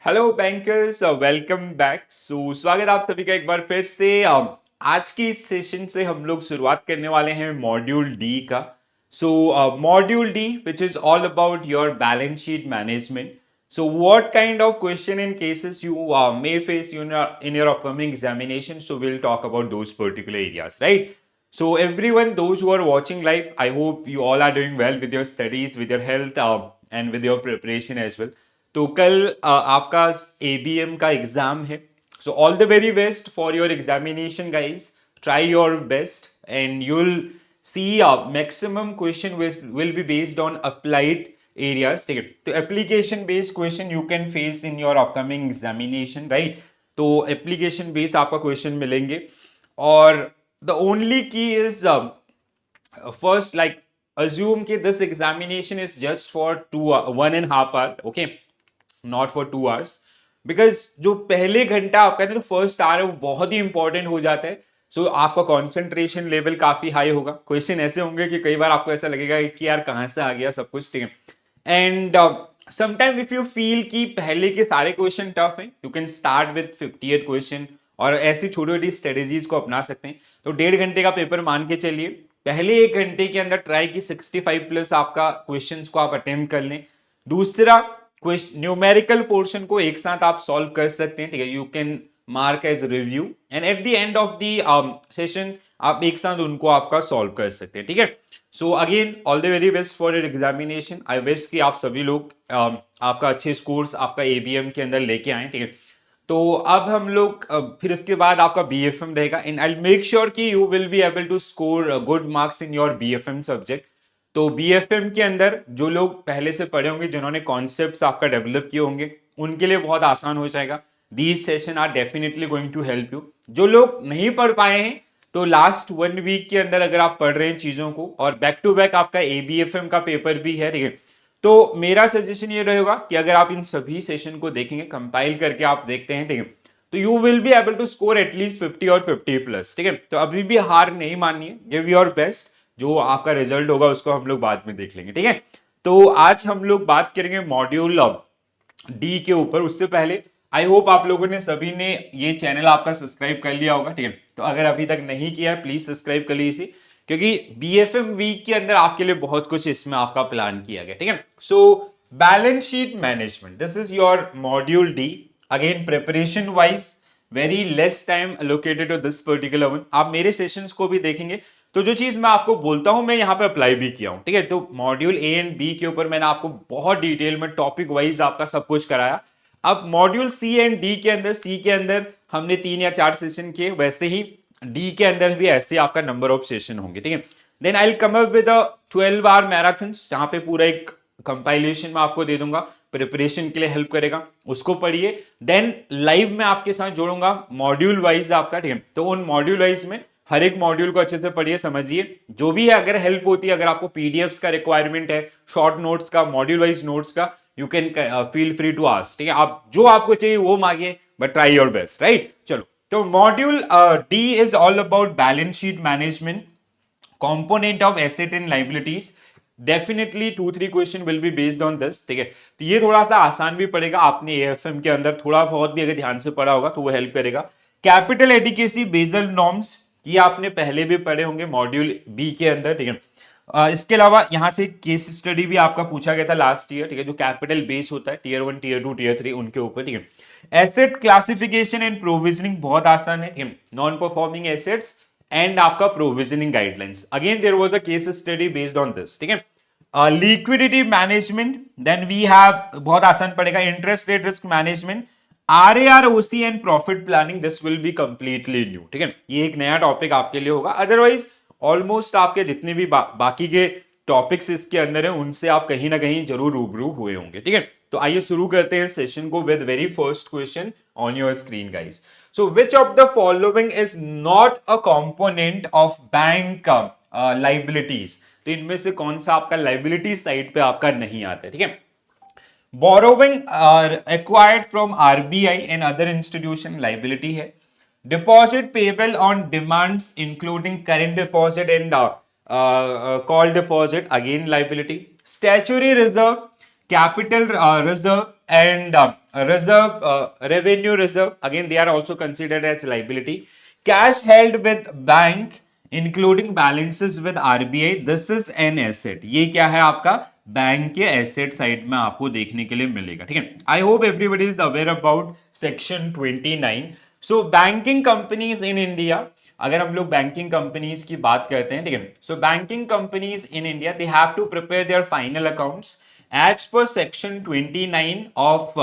Hello bankers, welcome back. स्वागत है आप सभी का एक बार फिर से। आज की इस सेशन से हम लोग शुरुआत करने वाले हैं मॉड्यूल डी का। Module D which is all about your balance sheet management. So what kind of question and cases you may face in your upcoming examination? So we'll talk about those particular areas, right? So everyone, those who are watching live, I hope you all are doing well with your studies, with your health, and with your preparation as well. तो कल आपका ABM का exam है. So all the very best for your examination guys. Try your best and you will see maximum question will be based on applied areas. ठीक है, तो application based question you can face in your upcoming examination, right. तो application based आपका question मिलेंगे. और the only की is first, like, assume कि this examination is just for 1.5 hour, okay, not for 2 hours. Because जो पहले घंटा आपका ना, तो फर्स्ट आवर है, वो बहुत ही इंपॉर्टेंट हो जाता है. आपका कॉन्सेंट्रेशन लेवल काफी हाई होगा. क्वेश्चन ऐसे होंगे कि कई बार आपको ऐसा लगेगा कि यार कहाँ से आ गया सब कुछ. ठीक है, and sometime if you feel कि पहले के सारे क्वेश्चन टफ हैं, you can start with 50th question. और ऐसी छोटी छोटी स्ट्रेटेजीज को अपना सकते हैं. तो 1.5 घंटे का पेपर मान के चलिए. पहले 1 घंटे के अंदर ट्राई की 65 प्लस आपका क्वेश्चंस को आप अटेम्प्ट कर लें. दूसरा, न्यूमेरिकल पोर्शन को एक साथ आप सॉल्व कर सकते हैं. ठीक है, you can mark as review and at the end of the session आप एक साथ उनको आपका सॉल्व कर सकते हैं. ठीक है, so again all the very best for your examination. I wish कि आप सभी लोग आपका अच्छे स्कोर्स आपका एबीएम के अंदर लेके आए. ठीक है, तो अब हम लोग फिर इसके बाद आपका बीएफएम रहेगा. एंड आई मेक श्योर कि you will be able to score good marks in your BFM subject. तो बीएफएम के अंदर जो लोग पहले से पढ़े होंगे, जिन्होंने कॉन्सेप्ट्स आपका डेवलप किए होंगे, उनके लिए बहुत आसान हो जाएगा. These session are definitely going to help you. जो लोग नहीं पढ़ पाए हैं, तो लास्ट 1 वीक के अंदर अगर आप पढ़ रहे हैं चीजों को, और बैक टू बैक आपका एबीएफएम का पेपर भी है, ठीक है, तो मेरा सजेशन ये रहेगा कि अगर आप इन सभी सेशन को देखेंगे, कंपाइल करके आप देखते हैं, ठीक है, तो you will be able to score at least 50 और 50 प्लस. ठीक है, तो अभी भी हार नहीं मानिए. Give your best. जो आपका रिजल्ट होगा उसको हम लोग बाद में देख लेंगे. ठीक है, तो आज हम लोग बात करेंगे मॉड्यूल डी के ऊपर. उससे पहले आई होप आप लोगों ने सभी ने ये चैनल आपका सब्सक्राइब कर लिया होगा. ठीक है, तो अगर अभी तक नहीं किया है, प्लीज सब्सक्राइब कर लीजिए, क्योंकि बीएफएम वीक के अंदर आपके लिए बहुत कुछ इसमें आपका प्लान किया गया. ठीक है, so balance sheet management, this is your module D. Again preparation wise very less time allocated to this particular one. आप मेरे सेशंस को भी देखेंगे तो जो चीज मैं आपको बोलता हूं, मैं यहाँ पे अप्लाई भी किया हूं. ठीक है, तो मॉड्यूल ए एंड बी के ऊपर मैंने आपको बहुत डिटेल में टॉपिक वाइज आपका सब कुछ कराया. अब मॉड्यूल सी एंड डी के अंदर, सी के अंदर हमने 3 या 4 सेशन किए, वैसे ही डी के अंदर भी ऐसे आपका नंबर ऑफ सेशन होंगे. ठीक है, then I will come up with 12 hour marathon, जहां पे पूरा एक कंपाइलेशन में आपको दे दूंगा, प्रिपरेशन के लिए हेल्प करेगा. उसको पढ़िए. देन लाइव में आपके साथ जोड़ूंगा मॉड्यूल वाइज आपका. ठीक है, तो उन मॉड्यूल वाइज में हर एक मॉड्यूल को अच्छे से पढ़िए, समझिए. जो भी है, अगर हेल्प होती है, अगर आपको पीडीएफ्स का रिक्वायरमेंट है, शॉर्ट नोट्स का, मॉड्यूल वाइज नोट्स का, you can feel free to ask. ठीक है, आप जो आपको चाहिए वो मांगिए, but try your best, right. चलो, तो module D is all about balance sheet management, component of asset and liabilities. Definitely 2-3 question will be based on this. ठीक है, तो ये थोड़ा सा आसान भी पड़ेगा. आपने एएफएम के अंदर थोड़ा बहुत भी अगर ध्यान से पढ़ा होगा तो वो हेल्प करेगा. कैपिटल एडिकेसी बेजल नॉर्म्स, ये आपने पहले भी पढ़े होंगे मॉड्यूल बी के अंदर. ठीक है, इसके अलावा यहां से केस स्टडी भी आपका पूछा गया था लास्ट ईयर. ठीक है, जो कैपिटल बेस होता है टीयर 1, टीयर 2, टीयर 3, उनके ऊपर. ठीक है, एसेट क्लासिफिकेशन एंड प्रोविजनिंग बहुत आसान है. ठीक है, नॉन परफॉर्मिंग एसेट्स एंड आपका provisioning guidelines, again there was a case study based on this. ठीक है, liquidity management, then we have, बहुत आसान पड़ेगा, interest rate risk management, RAROC and profit planning. This will be completely new. ठीक है, ये एक नया टॉपिक आपके लिए होगा. अदरवाइज ऑलमोस्ट आपके जितने भी बाकी के टॉपिक्स इसके अंदर है, उनसे आप कहीं ना कहीं जरूर रूबरू हुए होंगे. ठीक है, तो आइए शुरू करते हैं सेशन को with very first question on your screen guys. So which of the following is not a component of bank liabilities? तो इनमें से कौन सा आपका लाइबिलिटी साइड पे आपका नहीं आता है. ठीक है, borrowing acquired from RBI and other institution liability है. Deposit payable on demands including current deposit and call deposit, again liability. Statutory reserve capital reserve and reserve revenue reserve, again they are also considered as liability. Cash held with bank including balances with RBI, this is an asset. ये क्या है आपका bank के asset side में आपको देखने के लिए मिलेगा, ठीक है। I hope everybody is aware about section 29। So banking companies in India, अगर हम लोग बैंकिंग कंपनीज की बात करते हैं, ठीक है, so banking companies in India they have to prepare their final accounts as per section 29 of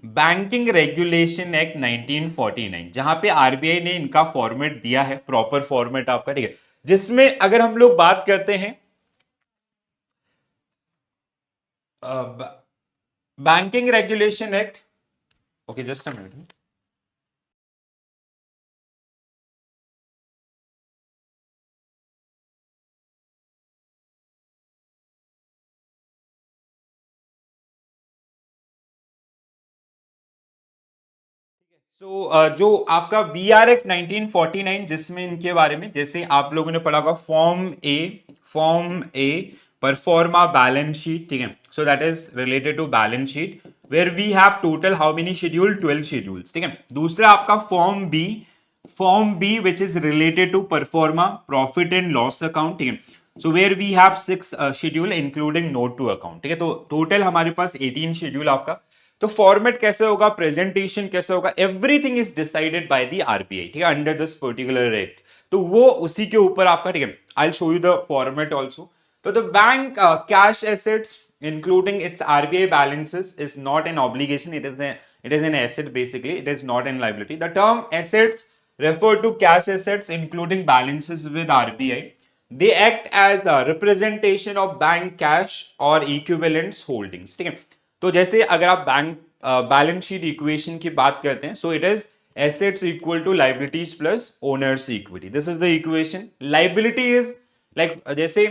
banking regulation act 1949, जहां पे आरबीआई ने इनका फॉर्मेट दिया है, प्रॉपर फॉर्मेट आपका, ठीक है, जिसमें अगर हम लोग बात करते हैं banking regulation act, okay just a minute. जो आपका बी आर एक्ट 1949, जिसमें इनके बारे में जैसे आप लोगों ने पढ़ा होगा form A proforma balance sheet, ठीक है, so that is related to balance sheet where we have total how many schedule, 12 schedules, ठीक है। दूसरा आपका form B which is related to proforma profit and loss account, ठीक है, so where we have 6 schedule including note to account, ठीक है, तो total हमारे पास 18 शेड्यूल आपका। तो फॉर्मेट कैसे होगा, प्रेजेंटेशन कैसे होगा, everything is decided by the RBI, ठीक है, अंडर दिस पर्टिकुलर एक्ट। तो वो उसी के ऊपर आपका, ठीक है, I show you the format also. तो the bank cash assets including its RBI balances is not an obligation, it is an asset basically, it is not an liability. The term assets refer to cash assets including balances with RBI. They act as a representation of bank cash or equivalents holdings, ठीक है। तो जैसे अगर आप bank balance sheet equation की बात करते हैं, so it is assets equal to liabilities plus owners equity, this is the equation. Liability is like जैसे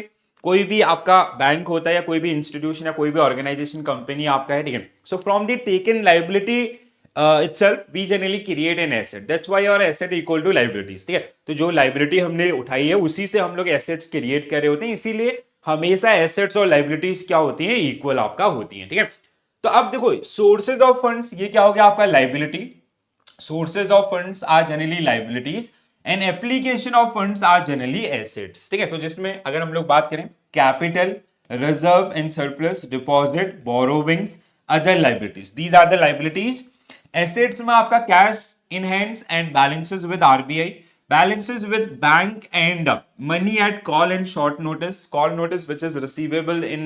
कोई भी आपका बैंक होता है या कोई भी इंस्टीट्यूशन या कोई भी ऑर्गेनाइजेशन कंपनी आपका है, ठीक है, so from the taken liability itself we generally create an asset, that's why our asset equal to liabilities, ठीक है। तो जो लाइबिलिटी हमने उठाई है उसी से हम लोग एसेट्स क्रिएट कर रहे होते हैं, इसीलिए हमेशा एसेट्स और लाइबिलिटीज क्या होती हैं, इक्वल आपका होती हैं, ठीक है। तो अब देखो सोर्सेज ऑफ फंड्स, ये क्या हो गया आपका liability, sources of funds are generally liabilities and application of funds are generally assets, ठीक है। तो जिसमें अगर हम लोग बात करें capital, reserve and surplus, deposit, borrowings, other liabilities, these are the liabilities. Assets में आपका cash in hands and balances with RBI, balances with bank and money at call and short notice, call notice which is receivable in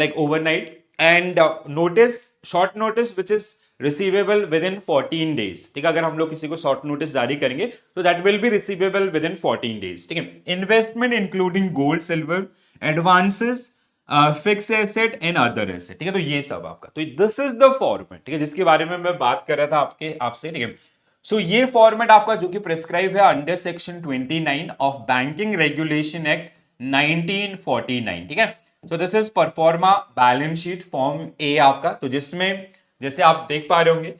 like overnight, and notice, short notice which is receivable within 14 days, ठीक है। अगर हम लोग किसी को short notice जारी करेंगे तो that will be receivable with in 14 days, ठीक है। Investment including gold, silver, advances, fix asset and other asset, ठीक है। तो ये सब आपका, तो दिस इज द फॉर्मेट, ठीक है, जिसके बारे में मैं बात कर रहा था आपसे, ठीक है। सो ये फॉर्मेट आपका जो कि प्रिस्क्राइब है under section 29 of banking regulation act 1949, ठीक है। So this is proforma balance sheet form A आपका, तो जिसमें जैसे आप देख पा रहे होंगे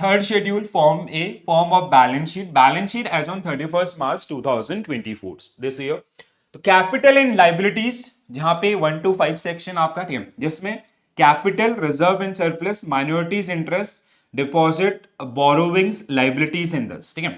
third schedule form A, form of balance sheet as on 31 March 2024 this year. तो कैपिटल एंड लाइबिलिटीज जहां पे 1 to 5 सेक्शन आपका, ठीक है, जिसमें capital, reserve and surplus, minorities interest, deposit, borrowings, liabilities in this, ठीक है।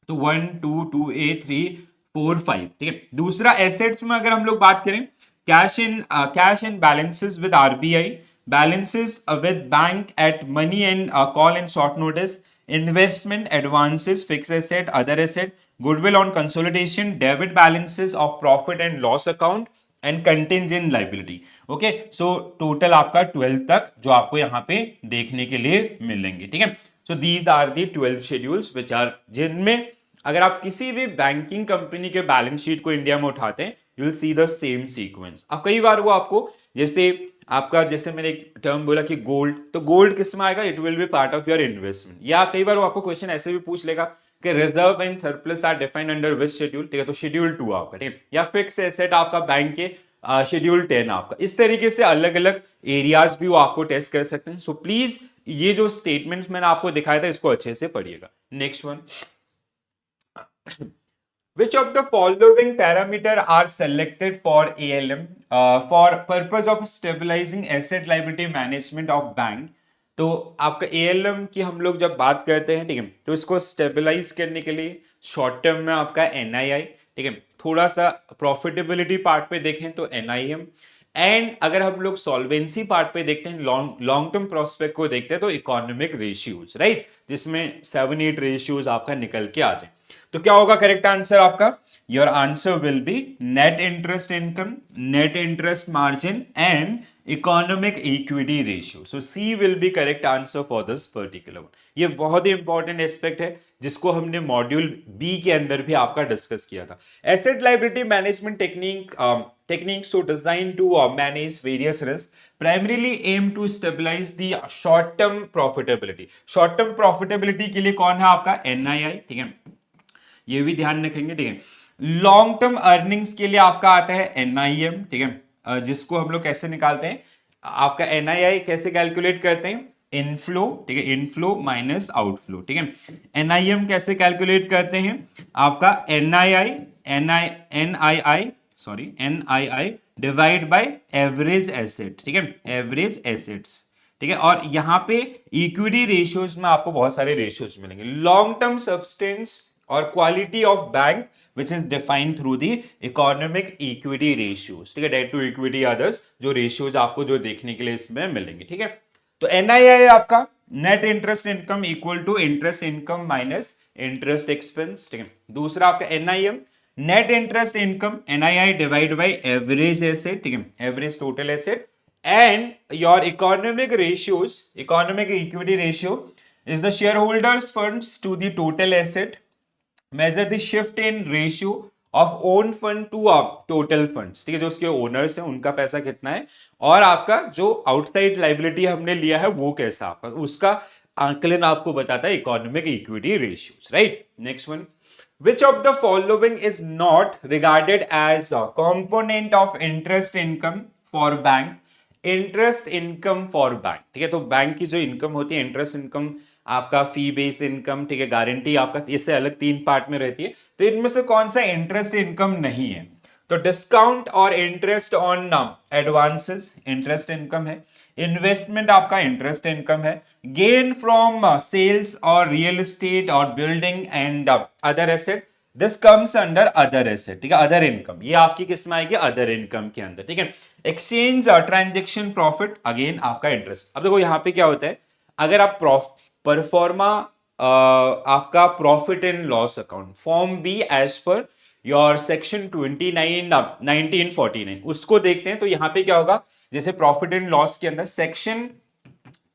तो 1 2 2 ए 3 4 5, ठीक है। दूसरा एसेट्स में अगर हम लोग बात करें cash and balances with RBI, balances with bank at money and call and short notice, investment, advances, fixed asset, other asset, goodwill on consolidation, debit balances of profit and loss account and contingent liability, okay, so total आपका 12 तक जो आपको यहाँ पे देखने के लिए मिलेंगे, ठीक है। so these are the 12 schedules which are, जिनमें अगर आप किसी भी बैंकिंग कंपनी के बैलेंस शीट को इंडिया में उठाते हैं you will see the same sequence. अब कई बार वो आपको जैसे आपका, जैसे मैंने एक टर्म बोला कि गोल्ड, तो गोल्ड किस में आएगा, it will be part of your investment. या कई बार वो आपको क्वेश्चन ऐसे भी पूछ लेगा कि reserve and surplus are defined under which schedule, ठीक है, तो शेड्यूल 2 आपका, ठीक है। या फिक्स एसेट आपका बैंक के शेड्यूल 10 आपका। इस तरीके से अलग अलग एरियाज भी वो आपको टेस्ट कर सकते हैं। सो प्लीज ये जो स्टेटमेंट्स मैंने आपको दिखाया था इसको अच्छे से पढ़िएगा। Next one, Which of the following parameter are selected for ALM for purpose of stabilizing asset liability management of bank? तो आपका ALM की हम लोग जब बात करते हैं, ठीक है, तो इसको स्टेबलाइज करने के लिए शॉर्ट टर्म में आपका NII, ठीक है, थोड़ा सा प्रॉफिटेबिलिटी पार्ट पे देखें तो NIM, एंड अगर हम लोग सॉल्वेंसी पार्ट पे देखते हैं, लॉन्ग टर्म प्रोस्पेक्ट को देखते हैं तो इकोनॉमिक रेशियोज, राइट, जिसमें 7-8 रेशियोज आपका निकल के आते हैं। तो क्या होगा करेक्ट आंसर आपका? Your answer will be net interest income, net interest margin and economic equity ratio. So C will be correct answer for this particular one. ये बहुत ही इंपॉर्टेंट एस्पेक्ट है जिसको हमने मॉड्यूल बी के अंदर भी आपका डिस्कस किया था। Asset liability management techniques so designed to manage various risks primarily aim to stabilize the short term profitability। short term profitability के लिए कौन है आपका? NII, ठीक है, ये भी ध्यान रखेंगे, ठीक है। लॉन्ग टर्म अर्निंग्स के लिए आपका आता है NIM, ठीक है, जिसको हम लोग कैसे निकालते हैं? आपका NII कैसे कैलकुलेट करते हैं? इनफ्लो, ठीक है, इनफ्लो माइनस आउटफ्लो, ठीक है। NIM कैसे कैलकुलेट करते हैं? आपका NII divide by average asset, ठीक है, एवरेज एसेट्स, ठीक है। और यहां पे इक्विटी रेशियोज में आपको बहुत सारे रेशियोज मिलेंगे। लॉन्ग टर्म सब्सटेंस और quality of bank which is defined through the economic equity ratios, ठीक है, डेट टू इक्विटी अदर्स, जो रेशियोज आपको जो देखने के लिए इसमें मिलेंगे, ठीक है। तो NII आपका net interest income equal to interest income minus interest expense, ठीक है। दूसरा आपका NIM net interest income, NII divide by average asset, ठीक है, average total asset, and your economic ratios, economic equity ratio is the shareholders funds to the total asset, measure the shift in ratio of own fund to total funds, ठीक है, जो उसके owners हैं उनका पैसा कितना है और आपका जो आउटसाइड लाइबिलिटी हमने लिया है वो कैसा आपका, उसका आंकलन आपको बताता है economic equity ratios, right. Next one, which of the following is not regarded as a component of interest income for bank? Interest income for bank, ठीक है, तो बैंक की जो इनकम होती है इंटरेस्ट इनकम, आपका फी बेस्ड इनकम, ठीक है, गारंटी आपका, इससे अलग 3 पार्ट में रहती है। तो इनमें से कौन सा इंटरेस्ट इनकम नहीं है? तो डिस्काउंट और interest on advances interest income है, इन्वेस्टमेंट आपका इंटरेस्ट इनकम है, गेन फ्रॉम सेल्स और रियल एस्टेट और building and other asset, this comes under other asset, ठीक है, अदर इनकम, ये आपकी किस में आएगी? अदर इनकम के अंदर, ठीक है। एक्सचेंज ट्रांजेक्शन प्रॉफिट, अगेन आपका इंटरेस्ट। अब देखो यहाँ पे क्या होता है, अगर आप परफॉर्मा आपका profit and loss account form B as per your section 1949 उसको देखते हैं, तो यहाँ पे क्या होगा, जैसे प्रॉफिट एंड लॉस के अंदर सेक्शन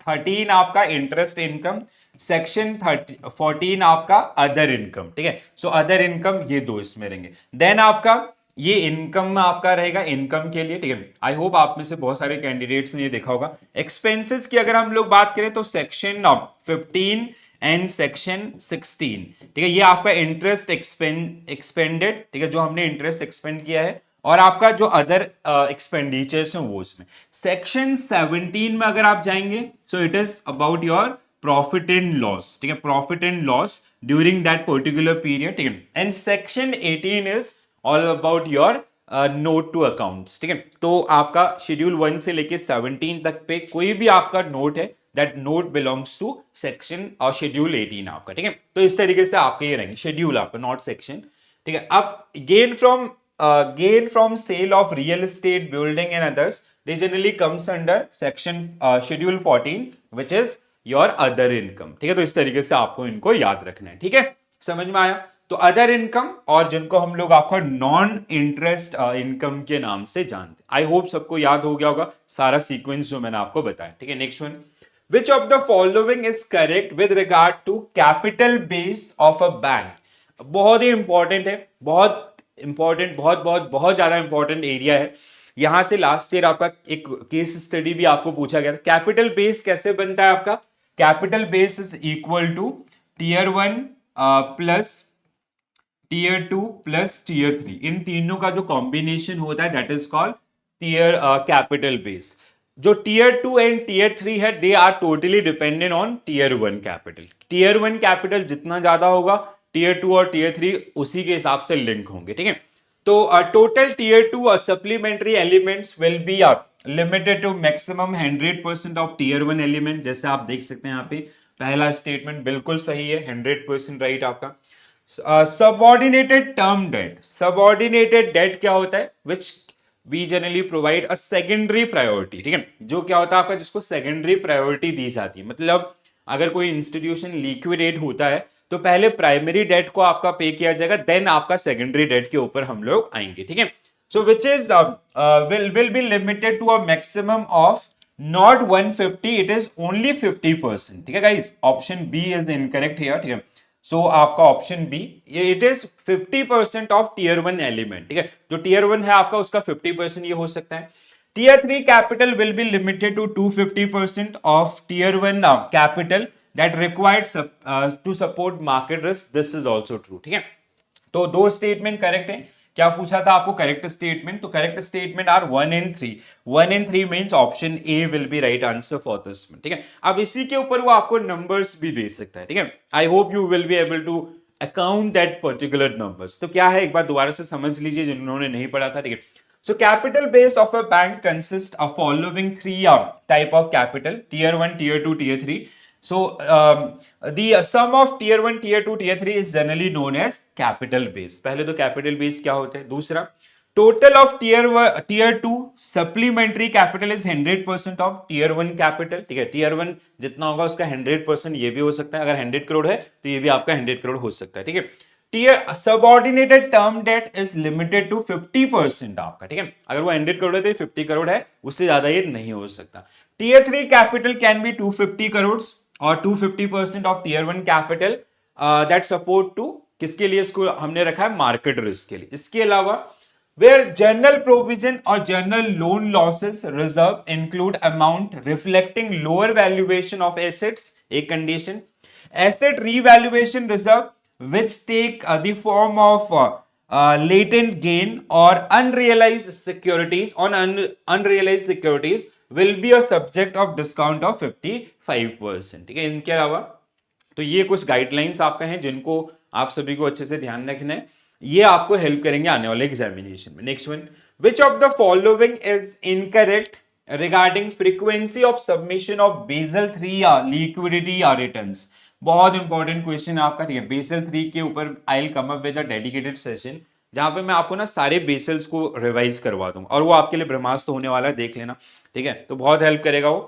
13 आपका इंटरेस्ट इनकम, सेक्शन 14 आपका अदर इनकम, ठीक है। सो अदर इनकम ये दो इसमें रहेंगे। देन आपका ये इनकम में आपका रहेगा इनकम के लिए, ठीक है। आई होप आप में से बहुत सारे कैंडिडेट्स ने ये देखा होगा। एक्सपेंसेस की अगर हम लोग बात करें तो सेक्शन 15 एंड सेक्शन 16, ठीक है, ये आपका इंटरेस्ट एक्सपेंडेड, ठीक है, जो हमने इंटरेस्ट एक्सपेंड किया है, और आपका जो अदर एक्सपेंडिचर्स हैं वो इसमें। सेक्शन 17 में अगर आप जाएंगे so it is about your profit and loss, ठीक है, profit and loss during that particular period, ठीक है। And section 18 is all about your note to accounts, ठीक है। तो आपका शेड्यूल 1 से लेके 17 तक पे कोई भी आपका नोट है, that note belongs to section और शेड्यूल 18 आपका, ठीक है। तो इस तरीके से आपके ये रहेंगे शेड्यूल आपका, नॉट सेक्शन, ठीक है। अब gain from sale of real estate building and others, they generally comes under section schedule 14 which is your other income, ठीक है। तो इस तरीके से आपको इनको याद रखना है, ठीक है, समझ में आया। तो अदर इनकम और जिनको हम लोग आपका नॉन इंटरेस्ट इनकम के नाम से जानते, आई होप सबको याद हो गया होगा सारा सीक्वेंस जो मैंने आपको बताया, ठीक है। Next one, which of the following is correct with regard to capital base of a bank? बहुत ही इंपॉर्टेंट है, बहुत इंपॉर्टेंट, बहुत बहुत बहुत ज्यादा इंपॉर्टेंट एरिया है। यहां से लास्ट ईयर आपका एक केस स्टडी भी आपको पूछा गया था। कैपिटल बेस कैसे बनता है आपका? Capital base is equal to tier 1 plus tier 2 plus tier 3, इन तीनों का जो कॉम्बिनेशन होता है that is called tier capital base. जो टीयर 2 एंड टीयर 3 है they are totally dependent on tier 1 capital. Tier 1 capital जितना ज्यादा होगा टीयर 2 और टीयर 3 उसी के हिसाब से लिंक होंगे, ठीक है। तो total tier 2 supplementary elements will be limited to maximum 100% of tier 1 element. जैसे आप देख सकते हैं यहाँ पे पहला स्टेटमेंट बिल्कुल सही है, 100% राइट आपका। Subordinated term debt, subordinated debt क्या होता है, which we generally provide a secondary priority, ठीक है। जो क्या होता है आपका, जिसको सेकेंडरी प्रायोरिटी दी जाती है, मतलब अगर कोई इंस्टीट्यूशन लिक्विडेट होता है तो पहले प्राइमरी डेट को आपका पे किया जाएगा, देन आपका सेकेंडरी डेट के ऊपर हम लोग आएंगे, ठीक है। So which is will be limited to a maximum of not 150, it is only 50%, ठीक है guys. Option B is incorrect here, ठीक है। सो आपका option B, it is 50% of tier 1 element, ठीक है। जो टीयर 1 है आपका उसका 50% ये हो सकता है। Tier 3 capital will be limited to 250% of tier 1 capital that required to support market risk, this is also true, ठीक है। तो दो स्टेटमेंट करेक्ट है। क्या पूछा था आपको करेक्ट स्टेटमेंट, तो correct statement are 1 and 3। 1 and 3 means option A will be right answer for this one, ठीक है। अब इसी के ऊपर वो आपको नंबर्स भी दे सकता है, ठीक है। I hope you will be able to account that particular numbers. तो क्या है, एक बार दोबारा से समझ लीजिए जिन्होंने नहीं पढ़ा था, ठीक है। So capital base of a bank consists of following three type of capital: tier 1, tier 2, tier 3. So the sum of tier 1, tier 2, tier 3 is generally known as capital base. पहले तो capital base क्या होता है। दूसरा, total of tier 2 supplementary capital is 100% of tier 1 capital, ठीक है। tier 1 जितना होगा उसका 100% ये भी हो सकता है, अगर 100 करोड़ है तो ये भी आपका 100 करोड़ हो सकता है, ठीक है। Tier subordinated term debt is limited to 50% आपका, ठीक है। अगर वो 100 करोड़ है तो 50 करोड़ है, उससे ज्यादा ये नहीं हो सकता। Tier 3 capital can be 250 crore और 250% of tier 1 capital that support to, किसके लिए इसको हमने रखा है, मार्केट रिस्क के लिए। इसके अलावा where general provision or general loan losses reserve include amount reflecting lower valuation of assets, a condition, asset revaluation reserve which take the form of latent gain or unrealized securities on unrealized securities will be a subject of discount of 55%, ठीक है। इनके अलावा तो ये कुछ guidelines आपका हैं जिनको आप सभी को अच्छे से ध्यान रखना है, ये आपको हेल्प करेंगे आने वाले एग्जामिनेशन में। Next one, which of the following is incorrect regarding frequency of submission of Basel 3 liquidity returns. बहुत इंपॉर्टेंट क्वेश्चन है आपका, ठीक है। बेसल 3 के ऊपर I will come up with a dedicated session जहां पे मैं आपको ना सारे बेसल्स को रिवाइज करवा दूंगा, और वो आपके लिए ब्रह्मास्त्र होने वाला है, देख लेना, ठीक है। तो बहुत हेल्प करेगा वो।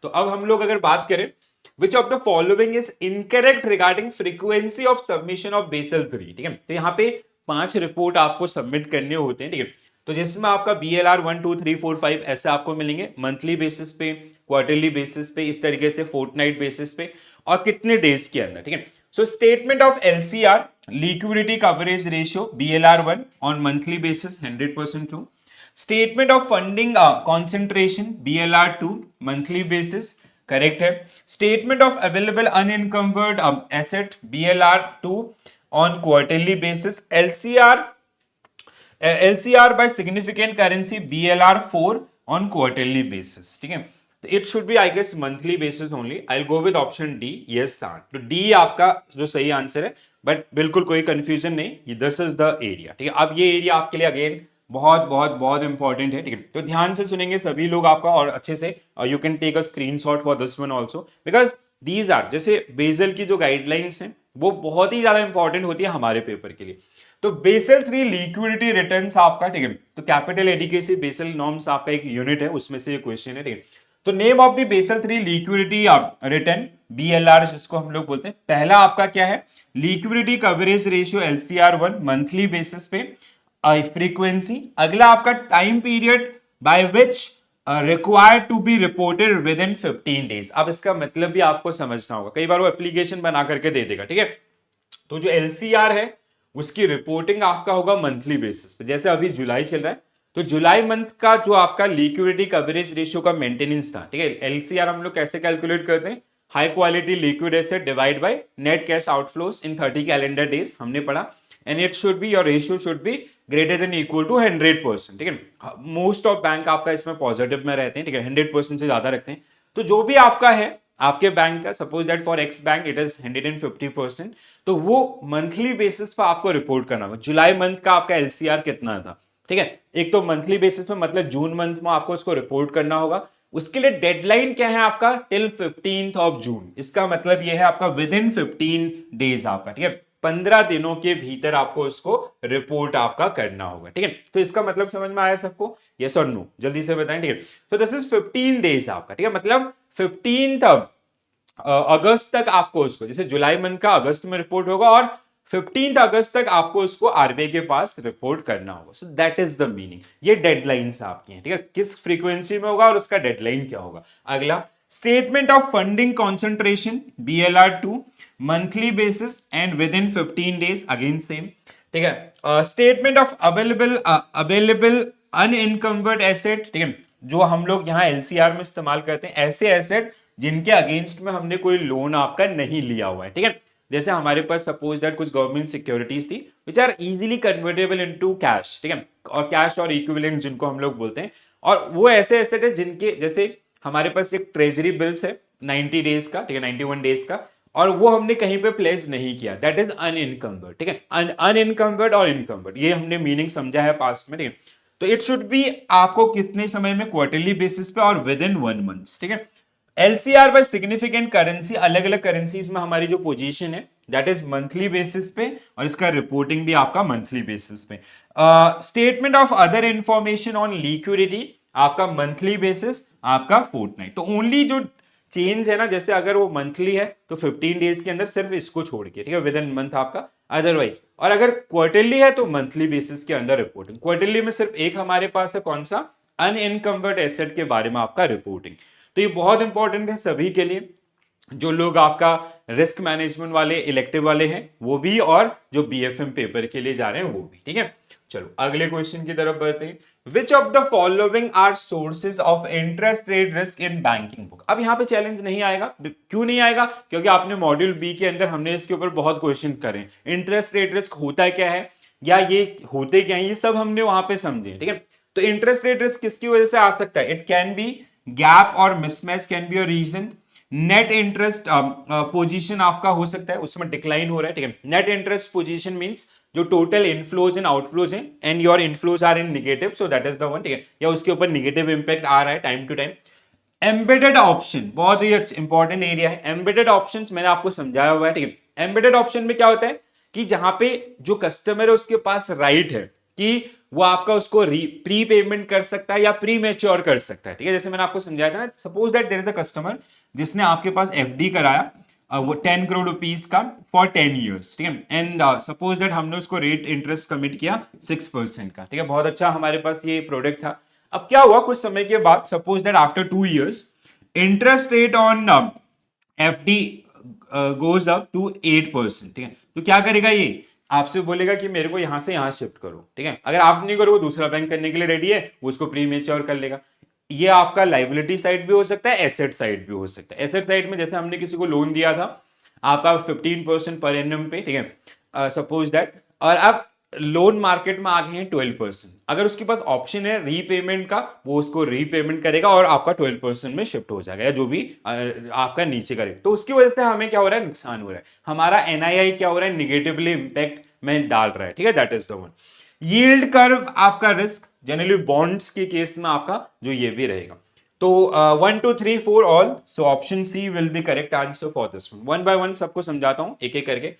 तो अब हम लोग अगर बात करें which of the following is incorrect regarding frequency of submission of Basel 3, ठीक है। तो यहाँ पे 5 रिपोर्ट आपको सबमिट करने होते हैं, ठीक है। तो जिसमें आपका BLR 1 2 3 4 5 ऐसे आपको मिलेंगे, मंथली बेसिस पे, क्वार्टरली बेसिस पे, इस तरीके से फोर्टनाइट बेसिस पे, और कितने डेज के अंदर, ठीक है। So statement of LCR liquidity coverage ratio BLR 1 on monthly basis 100% true. Statement of funding concentration BLR 2 monthly basis, correct है। Statement of available unencumbered asset BLR 2 on quarterly basis. LCR by significant currency BLR 4 on quarterly basis, ठीक है। तो it should be I guess monthly basis only. I will go with option D, yes sir. तो D आपका जो सही answer है, but बिल्कुल कोई कंफ्यूजन नहीं, दिस इज द एरिया, ठीक है। अब ये एरिया आपके लिए अगेन बहुत बहुत बहुत इंपॉर्टेंट है, ठीक है। तो ध्यान से सुनेंगे सभी लोग आपका, और अच्छे से you can take a screenshot for this one also, because these are, जैसे बेसल की जो गाइडलाइंस हैं वो बहुत ही ज्यादा इंपॉर्टेंट होती है हमारे पेपर के लिए। तो बेसल 3 लिक्विडिटी रिटर्न्स आपका, ठीक है। तो कैपिटल एडिक्वेसी बेसल नॉर्म्स आपका एक यूनिट है, उसमें से ये क्वेश्चन है, ठीक है। तो name of the Basel 3 liquidity return BLR जिसको हम लोग बोलते हैं, पहला आपका क्या है, liquidity coverage ratio LCR 1 monthly basis पे, फ्रीक्वेंसी। अगला आपका time period by which required to be reported within 15 days. अब इसका मतलब भी आपको समझना होगा, कई बार वो एप्लीकेशन बना करके दे देगा, ठीक है। तो जो LCR है उसकी रिपोर्टिंग आपका होगा मंथली बेसिस पे। जैसे अभी जुलाई चल रहा है, तो जुलाई मंथ का जो आपका लिक्विडिटी कवरेज रेशियो का मेंटेनेंस था, ठीक है। LCR हम लोग कैसे कैलकुलेट करते हैं, high quality liquid asset divide by net cash outflows in 30 calendar days, हमने पढ़ा। And it should be, your ratio should be greater than equal to 100%, ठीक है। मोस्ट ऑफ बैंक आपका इसमें पॉजिटिव में रहते हैं, ठीक है, 100% से ज्यादा रखते हैं। तो जो भी आपका है आपके बैंक का, suppose that for x bank it is 150%, तो वो मंथली बेसिस पर आपको रिपोर्ट करना होगा। जुलाई मंथ का आपका एलसीआर कितना था, ठीक है, एक तो मंथली बेसिस में, मतलब जून मंथ में आपको उसको रिपोर्ट करना होगा। उसके लिए डेडलाइन क्या है आपका, टिल 15th ऑफ जून। इसका मतलब यह है आपका विद इन 15 डेज आपका, ठीक है, 15 दिनों के भीतर आपको उसको रिपोर्ट आपका करना होगा, ठीक है। तो इसका मतलब समझ में आया सबको, यस और नो, जल्दी से बताएं, ठीक है। तो दिस इज 15 डेज आपका, ठीक है, मतलब 15 अगस्त तक आपको उसको, जैसे जुलाई मंथ का अगस्त में रिपोर्ट होगा और 15 अगस्त तक आपको उसको आरबीआई के पास रिपोर्ट करना होगा। सो दैट इज द मीनिंग, ये डेडलाइंस आपकी हैं, ठीक है, किस फ्रीक्वेंसी में होगा और उसका डेडलाइन क्या होगा। अगला, statement of funding concentration BLR2 monthly basis and with in 15 days, again same, ठीक है। Statement of available unencumbered asset, ठीक है, जो हम लोग यहाँ एलसीआर में इस्तेमाल करते हैं, ऐसे एसेट जिनके अगेंस्ट में हमने कोई लोन आपका नहीं लिया हुआ है, ठीक है। जैसे हमारे पास सपोज दैट कुछ गवर्नमेंट सिक्योरिटीज थी which are easily convertible into cash, ठीक है, और कैश और इक्विवेलेंट जिनको हम लोग बोलते हैं, और वो ऐसे एसेट है जिनके, जैसे हमारे पास एक ट्रेजरी बिल्स है 90 डेज का, ठीक है, 91 डेज का, और वो हमने कहीं पे प्लेस नहीं किया, दैट इज अनइनकम्बर्ड, ठीक है। अनइनकम्बर्ड और इनकम्बर्ड, ये हमने मीनिंग समझा है पास्ट में, ठीक है। तो इट शुड बी आपको कितने समय में, क्वार्टरली बेसिस पे और विद इन 1 मंथ, ठीक है। एलसीआर बाय सिग्निफिकेंट करेंसी, अलग अलग करेंसीज में हमारी जो पोजीशन है दैट इज मंथली बेसिस पे, और इसका रिपोर्टिंग भी आपका मंथली बेसिस पे। Statement of other information on liquidity आपका मंथली बेसिस, आपका फोर्टनाइट। तो ओनली जो चेंज है ना, जैसे अगर वो मंथली है तो 15 डेज के अंदर सिर्फ इसको छोड़ के, ठीक है, विद इन मंथ आपका, अदरवाइज, और अगर क्वार्टरली है तो मंथली बेसिस के अंदर रिपोर्टिंग। क्वार्टरली में सिर्फ एक हमारे पास है, कौन सा, अनइनकम्बर्ड एसेट के बारे में आपका रिपोर्टिंग। तो ये बहुत इंपॉर्टेंट है सभी के लिए, जो लोग आपका रिस्क मैनेजमेंट वाले इलेक्टिव वाले हैं वो भी, और जो बीएफएम पेपर के लिए जा रहे हैं वो भी, ठीक है। चलो अगले क्वेश्चन की तरफ बढ़ते हैं। Which of the following are sources of interest rate risk in banking book. अब यहां पे चैलेंज नहीं आएगा, क्यों नहीं आएगा, क्योंकि आपने मॉड्यूल बी के अंदर हमने इसके ऊपर बहुत क्वेश्चन करे, इंटरेस्ट रेट रिस्क होता क्या है या ये होते क्या है, ये सब हमने वहां पे समझे, ठीक है। तो इंटरेस्ट रेट रिस्क किसकी वजह से आ सकता है, इट कैन बी गैप और mismatch can be a reason. Net interest position आपका हो सकता है उसमें डिक्लाइन हो रहा है, ठीक है। नेट इंटरेस्ट पोजीशन मींस जो टोटल इनफ्लोज एंड आउटफ्लोज हैं, and your inflows are in negative, so that is the one, ठीक है, या उसके ऊपर नेगेटिव इंपैक्ट आ रहा है time to time. Embedded option बहुत ही इंपॉर्टेंट एरिया है। एम्बेडेड ऑप्शंस मैंने आपको समझाया हुआ है, ठीक है। एम्बेडेड ऑप्शन में क्या होता है कि जहां पे जो कस्टमर है उसके पास राइट है कि वो आपका उसको प्री पेमेंट कर सकता है या प्री मैच्योर कर सकता है, ठीक है। जैसे मैंने आपको समझाया था ना, suppose that there is a customer जिसने आपके पास एफडी कराया, वो 10 करोड़ रुपीस का फॉर 10 ईयर्स, ठीक है, एंड सपोज दैट हमने उसको रेट इंटरेस्ट कमिट किया 6% का, ठीक है, बहुत अच्छा हमारे पास ये प्रोडक्ट था। अब क्या हुआ कुछ समय के बाद, suppose that after 2 years interest rate on FD goes up to 8%, ठीक है। तो क्या करेगा ये, आपसे बोलेगा कि मेरे को यहां से यहां शिफ्ट करो, ठीक है। अगर आप नहीं करोगे दूसरा बैंक करने के लिए रेडी है, वो उसको प्री मैच्योर कर लेगा। ये आपका लाइबिलिटी साइड भी हो सकता है, एसेट साइड भी हो सकता है। एसेट साइड में जैसे हमने किसी को लोन दिया था आपका 15% पर एनम पे, ठीक है, सपोज दैट, और अब लोन मार्केट में आ गए हैं 12%, अगर उसके पास ऑप्शन है रीपेमेंट का, वो उसको रीपेमेंट करेगा और आपका 12% में शिफ्ट हो जाएगा, या जो भी आपका नीचे करेगा। तो उसकी वजह से हमें क्या हो रहा है, नुकसान हो रहा है, हमारा एनआईआई क्या हो रहा है, निगेटिवली इंपैक्ट में डाल रहा है, ठीक है, that is the one. Yield curve आपका रिस्क जनरली बॉन्ड्स के केस में आपका जो ये भी रहेगा। तो 1 2 3 4 all, so option C will be correct answer for this one by one सबको समझाता हूं एक एक करके।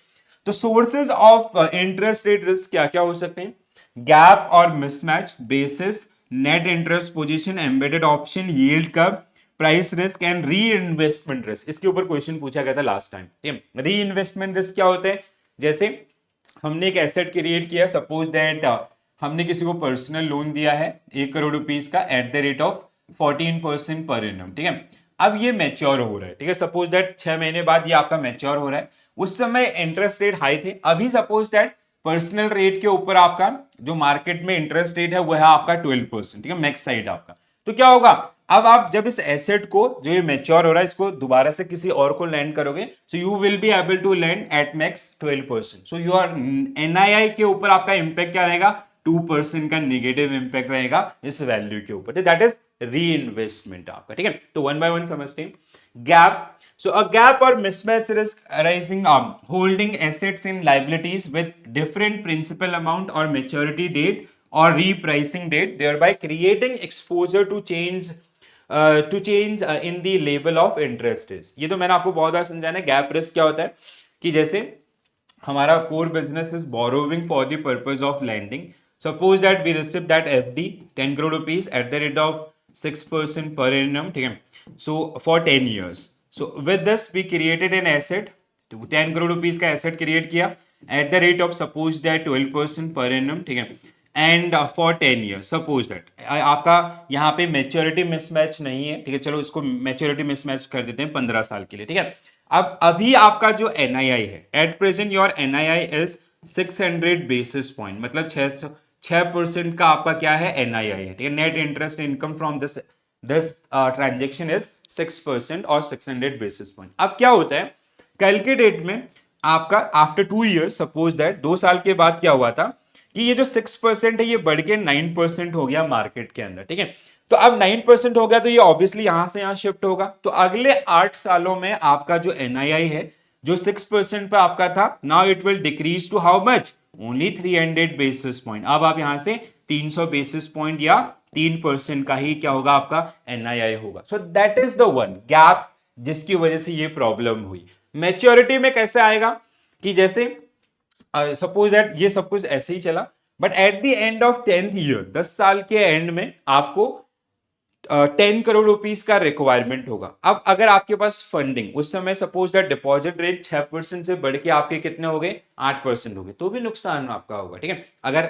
तो sources of interest rate risk क्या क्या हो सकते हैं, गैप और mismatch, basis, net interest position, embedded option, yield curve, price risk and reinvestment risk. इसके ऊपर क्वेश्चन पूछा गया था लास्ट टाइम, ठीक है। री इन्वेस्टमेंट रिस्क क्या होता है, जैसे हमने एक एसेट क्रिएट किया, सपोज दैट हमने किसी को पर्सनल लोन दिया है 1 करोड़ रुपीस का एट द रेट ऑफ 14% पर एनम, ठीक है। अब ये मैच्योर हो रहा है, ठीक है, सपोज दैट 6 महीने बाद ये आपका मैच्योर हो रहा है। उस समय इंटरेस्ट रेट हाई थे, अभी सपोज दैट पर्सनल रेट के ऊपर आपका जो मार्केट में इंटरेस्ट रेट है वो है आपका 12%, ठीक है, मैक्स साइड आपका। तो क्या होगा, अब आप जब इस एसेट को जो ये मैच्योर हो रहा है इसको दोबारा से किसी और को लैंड करोगे, so you will be able to lend at max 12%। So your NII के ऊपर आपका इंपैक्ट क्या रहेगा, 2% का नेगेटिव इंपैक्ट रहेगा इस वैल्यू के ऊपर, दैट इज री इन्वेस्टमेंट आपका, ठीक है। तो वन बाय वन समझते हैं। Gap, So a gap or mismatch risk arising holding assets in liabilities with different principal amount or maturity date or repricing date, thereby creating exposure to change in the label of interest risk. ये तो मैंने आपको बहुत बार समझाना है। Gap risk क्या होता है कि जैसे हमारा core business is borrowing for the purpose of lending. Suppose that we receive that FD 10 crore rupees at the rate of 6% per annum, ठीक है, so for 10 years. So with this we created an asset, 10 crore rupees का asset create किया at the rate of suppose that 12% per annum, ठीक है, and for 10 years suppose that आपका यहाँ पे maturity mismatch नहीं है, ठीक है, चलो इसको मेच्योरिटी मिसमैच कर देते हैं 15 साल के लिए, ठीक है। अब अभी आपका जो एनआईआई है, at present your NII is 600 basis point, मतलब 6% का आपका क्या है, एनआईआई है, ठीक है। Net interest income from this transaction is 6% और 600 बेसिस पॉइंट। अब क्या होता है कल के डेट में आपका आफ्टर 2 years, सपोज दैट 2 साल के बाद क्या हुआ था कि ये जो 6% है ये बढ़ के 9% हो गया मार्केट के अंदर, ठीक है। तो अब 9% हो गया तो ये ऑब्वियसली यहां से यहां शिफ्ट होगा। तो अगले 8 सालों में आपका जो एनआईआई है जो 6% पे आपका था, now it will decrease to how much, only 300 basis point. अब आप यहां से 300 बेसिस पॉइंट या 3% का ही क्या होगा आपका एनआईआई होगा। सो that is the one gap जिसकी वजह से ये प्रॉब्लम हुई। मैच्योरिटी में कैसे आएगा कि जैसे सपोज दैट ये सब कुछ ऐसे ही चला, but at the end of 10th year, 10 साल के एंड में आपको 10 करोड़ रुपीस का रिक्वायरमेंट होगा। अब अगर आपके पास फंडिंग उस समय सपोज दैट डिपॉजिट रेट 6% से बढ़ के आपके कितने हो गए, 8% हो गए, तो भी नुकसान आपका होगा, ठीक है, अगर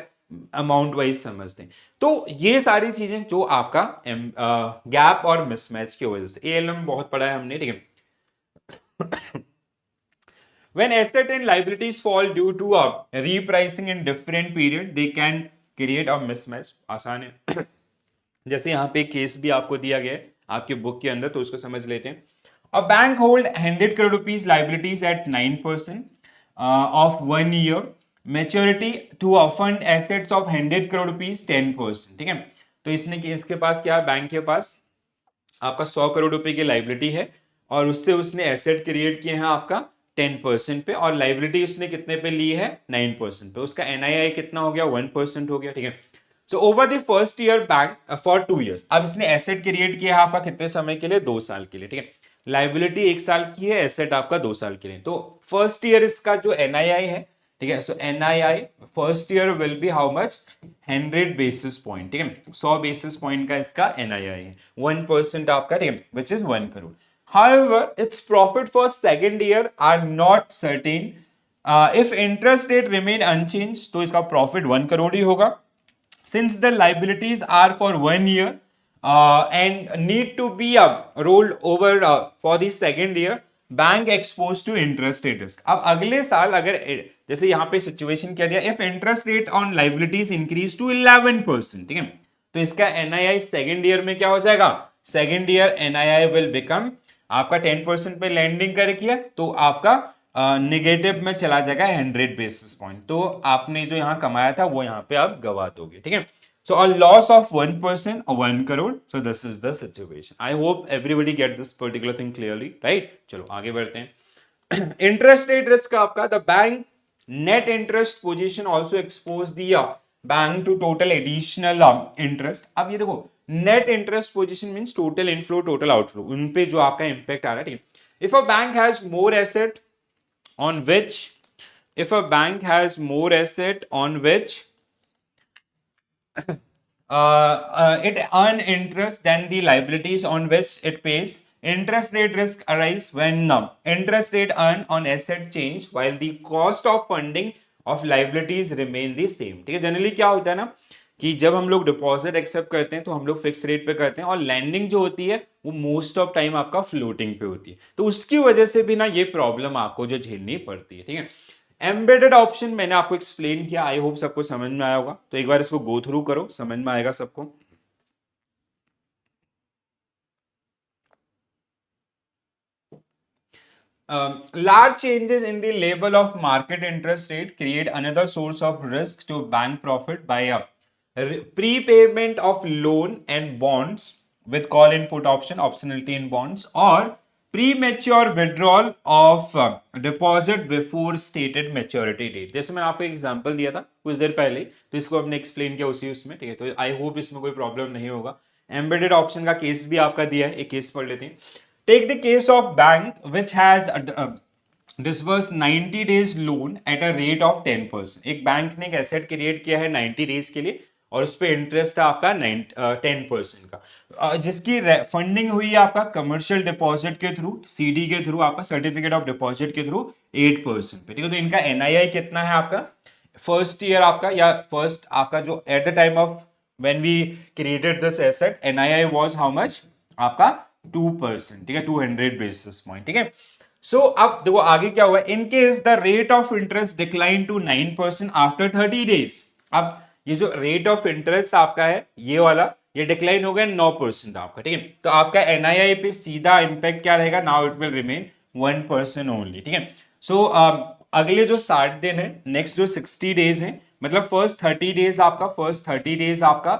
अमाउंट वाइज समझते हैं। तो ये सारी चीजें जो आपका गैप और मिसमैच की वजह से, एएलएम बहुत पढ़ा है हमने, ठीक है। When asset and liabilities fall due to repricing in different period, they can create a mismatch. आसान है। जैसे यहाँ पे केस भी आपको दिया गया है आपके बुक के अंदर, तो उसको समझ लेते हैं। A bank hold 100 crore rupees liabilities at 9% of 1 year, maturity to fund assets of 100 crore rupees 10%, ठीक है। तो इसके पास क्या है, बैंक के पास आपका 100 करोड़ रुपए की लाइबिलिटी है और उससे उसने एसेट क्रिएट किए हैं आपका 10% पे, और लाइबिलिटी उसने कितने पे ली है, 9% पे। उसका एनआईआई कितना हो गया, 1% हो गया, ठीक है। So over the first year bank for 2 years, अब इसने एसेट क्रिएट किया है आपका कितने समय के लिए, 2 साल के लिए, ठीक है। लाइबिलिटी 1 साल की है, एसेट आपका 2 साल के लिए। तो फर्स्ट ईयर इसका जो एनआईआई है, ठीक है, so NII first year will be how much, 100 basis point, ठीक है, 100 बेसिस पॉइंट का इसका एनआईआई है, 1% आपका, ठीक है, which is 1 crore. However, its profit for second year are not certain. If interest rate remain unchanged, तो इसका profit 1 करोड़ ही होगा। Since the liabilities are for 1 year and need to be rolled over for the second year, bank exposed to interest rate risk. अब अगले साल अगर जैसे यहाँ पे सिचुएशन क्या दिया, if interest rate on liabilities increase to 11%, ठीक है, तो इसका एनआईआई सेकेंड ईयर में क्या हो जाएगा, second year NII will become, आपका 10% पे लैंडिंग कर किया तो आपका निगेटिव में चला जाएगा 100 बेसिस पॉइंट। तो आपने जो यहां कमाया था वो यहां पे आप गवा दोगे, ठीक है। सो अ लॉस ऑफ 1% और 1 करोड़। So this is the situation. I hope everybody get this particular thing clearly, right. चलो आगे बढ़ते हैं। इंटरेस्ट रेट रिस्क आपका, the bank net interest position also expose the bank to total additional interest. अब ये देखो, net interest position means total inflow total outflow, उन पे जो आपका इंपैक्ट आ रहा है, ठीक है। If a bank has more asset on which, if a bank has more asset on which it earn interest than the liabilities on which it pays, interest rate risk arise when interest rate earn on asset change while the cost of funding of liabilities remain the same, ठीक है। Generally क्या होता है ना कि जब हम लोग डिपॉजिट एक्सेप्ट करते हैं तो हम लोग फिक्स रेट पे करते हैं, और लैंडिंग जो होती है वो मोस्ट ऑफ टाइम आपका फ्लोटिंग पे होती है, तो उसकी वजह से भी ना ये प्रॉब्लम आपको जो झेलनी पड़ती है, ठीक है। एम्बेडेड ऑप्शन मैंने आपको एक्सप्लेन किया, आई होप सबको समझ में आया होगा, तो एक बार इसको गो थ्रू करो, समझ में आएगा सबको। Large changes in the level of market interest rate create another source of risk to bank profit by a prepayment of loan and bonds with call and put option, optionality in bonds, or premature withdrawal of deposit before stated maturity date. जैसे मैंने आपको एक example दिया था कुछ देर पहले, तो इसको हमने एक्सप्लेन किया उसी उसमें, ठीक है। तो आई होप इसमें कोई प्रॉब्लम नहीं होगा। एम्बेडेड ऑप्शन का केस भी आपका दिया है, एक केस पढ़ लेते हैं। Take the case of bank which has disburse 90 days loan at a rate of 10%। एक बैंक ने एक एसेट क्रिएट किया है 90 डेज के लिए, और उस पर इंटरेस्ट है आपका 10% का, जिसकी फंडिंग हुई है आपका कमर्शियल डिपॉजिट के थ्रू, सीडी के थ्रू, आपका सर्टिफिकेट ऑफ डिपॉजिट के थ्रू 8% पे, ठीक है। तो इनका एनआईआई कितना है आपका फर्स्ट ईयर आपका, या फर्स्ट आपका जो at the time of when we created this asset, NII was how much आपका 2%, ठीक है, 200 बेसिस पॉइंट, ठीक है। सो अब देखो आगे क्या हुआ, in case the rate of interest decline to 9% after 30 days. अब ये जो रेट ऑफ इंटरेस्ट आपका है ये वाला, ये डिक्लाइन हो गया 9% आपका, ठीक है। तो आपका एनआईआई पे सीधा इंपैक्ट क्या रहेगा, now it will remain 1% only, ठीक है। सो अगले जो 60 दिन है, नेक्स्ट जो 60 डेज है, मतलब फर्स्ट 30 डेज आपका, फर्स्ट 30 डेज आपका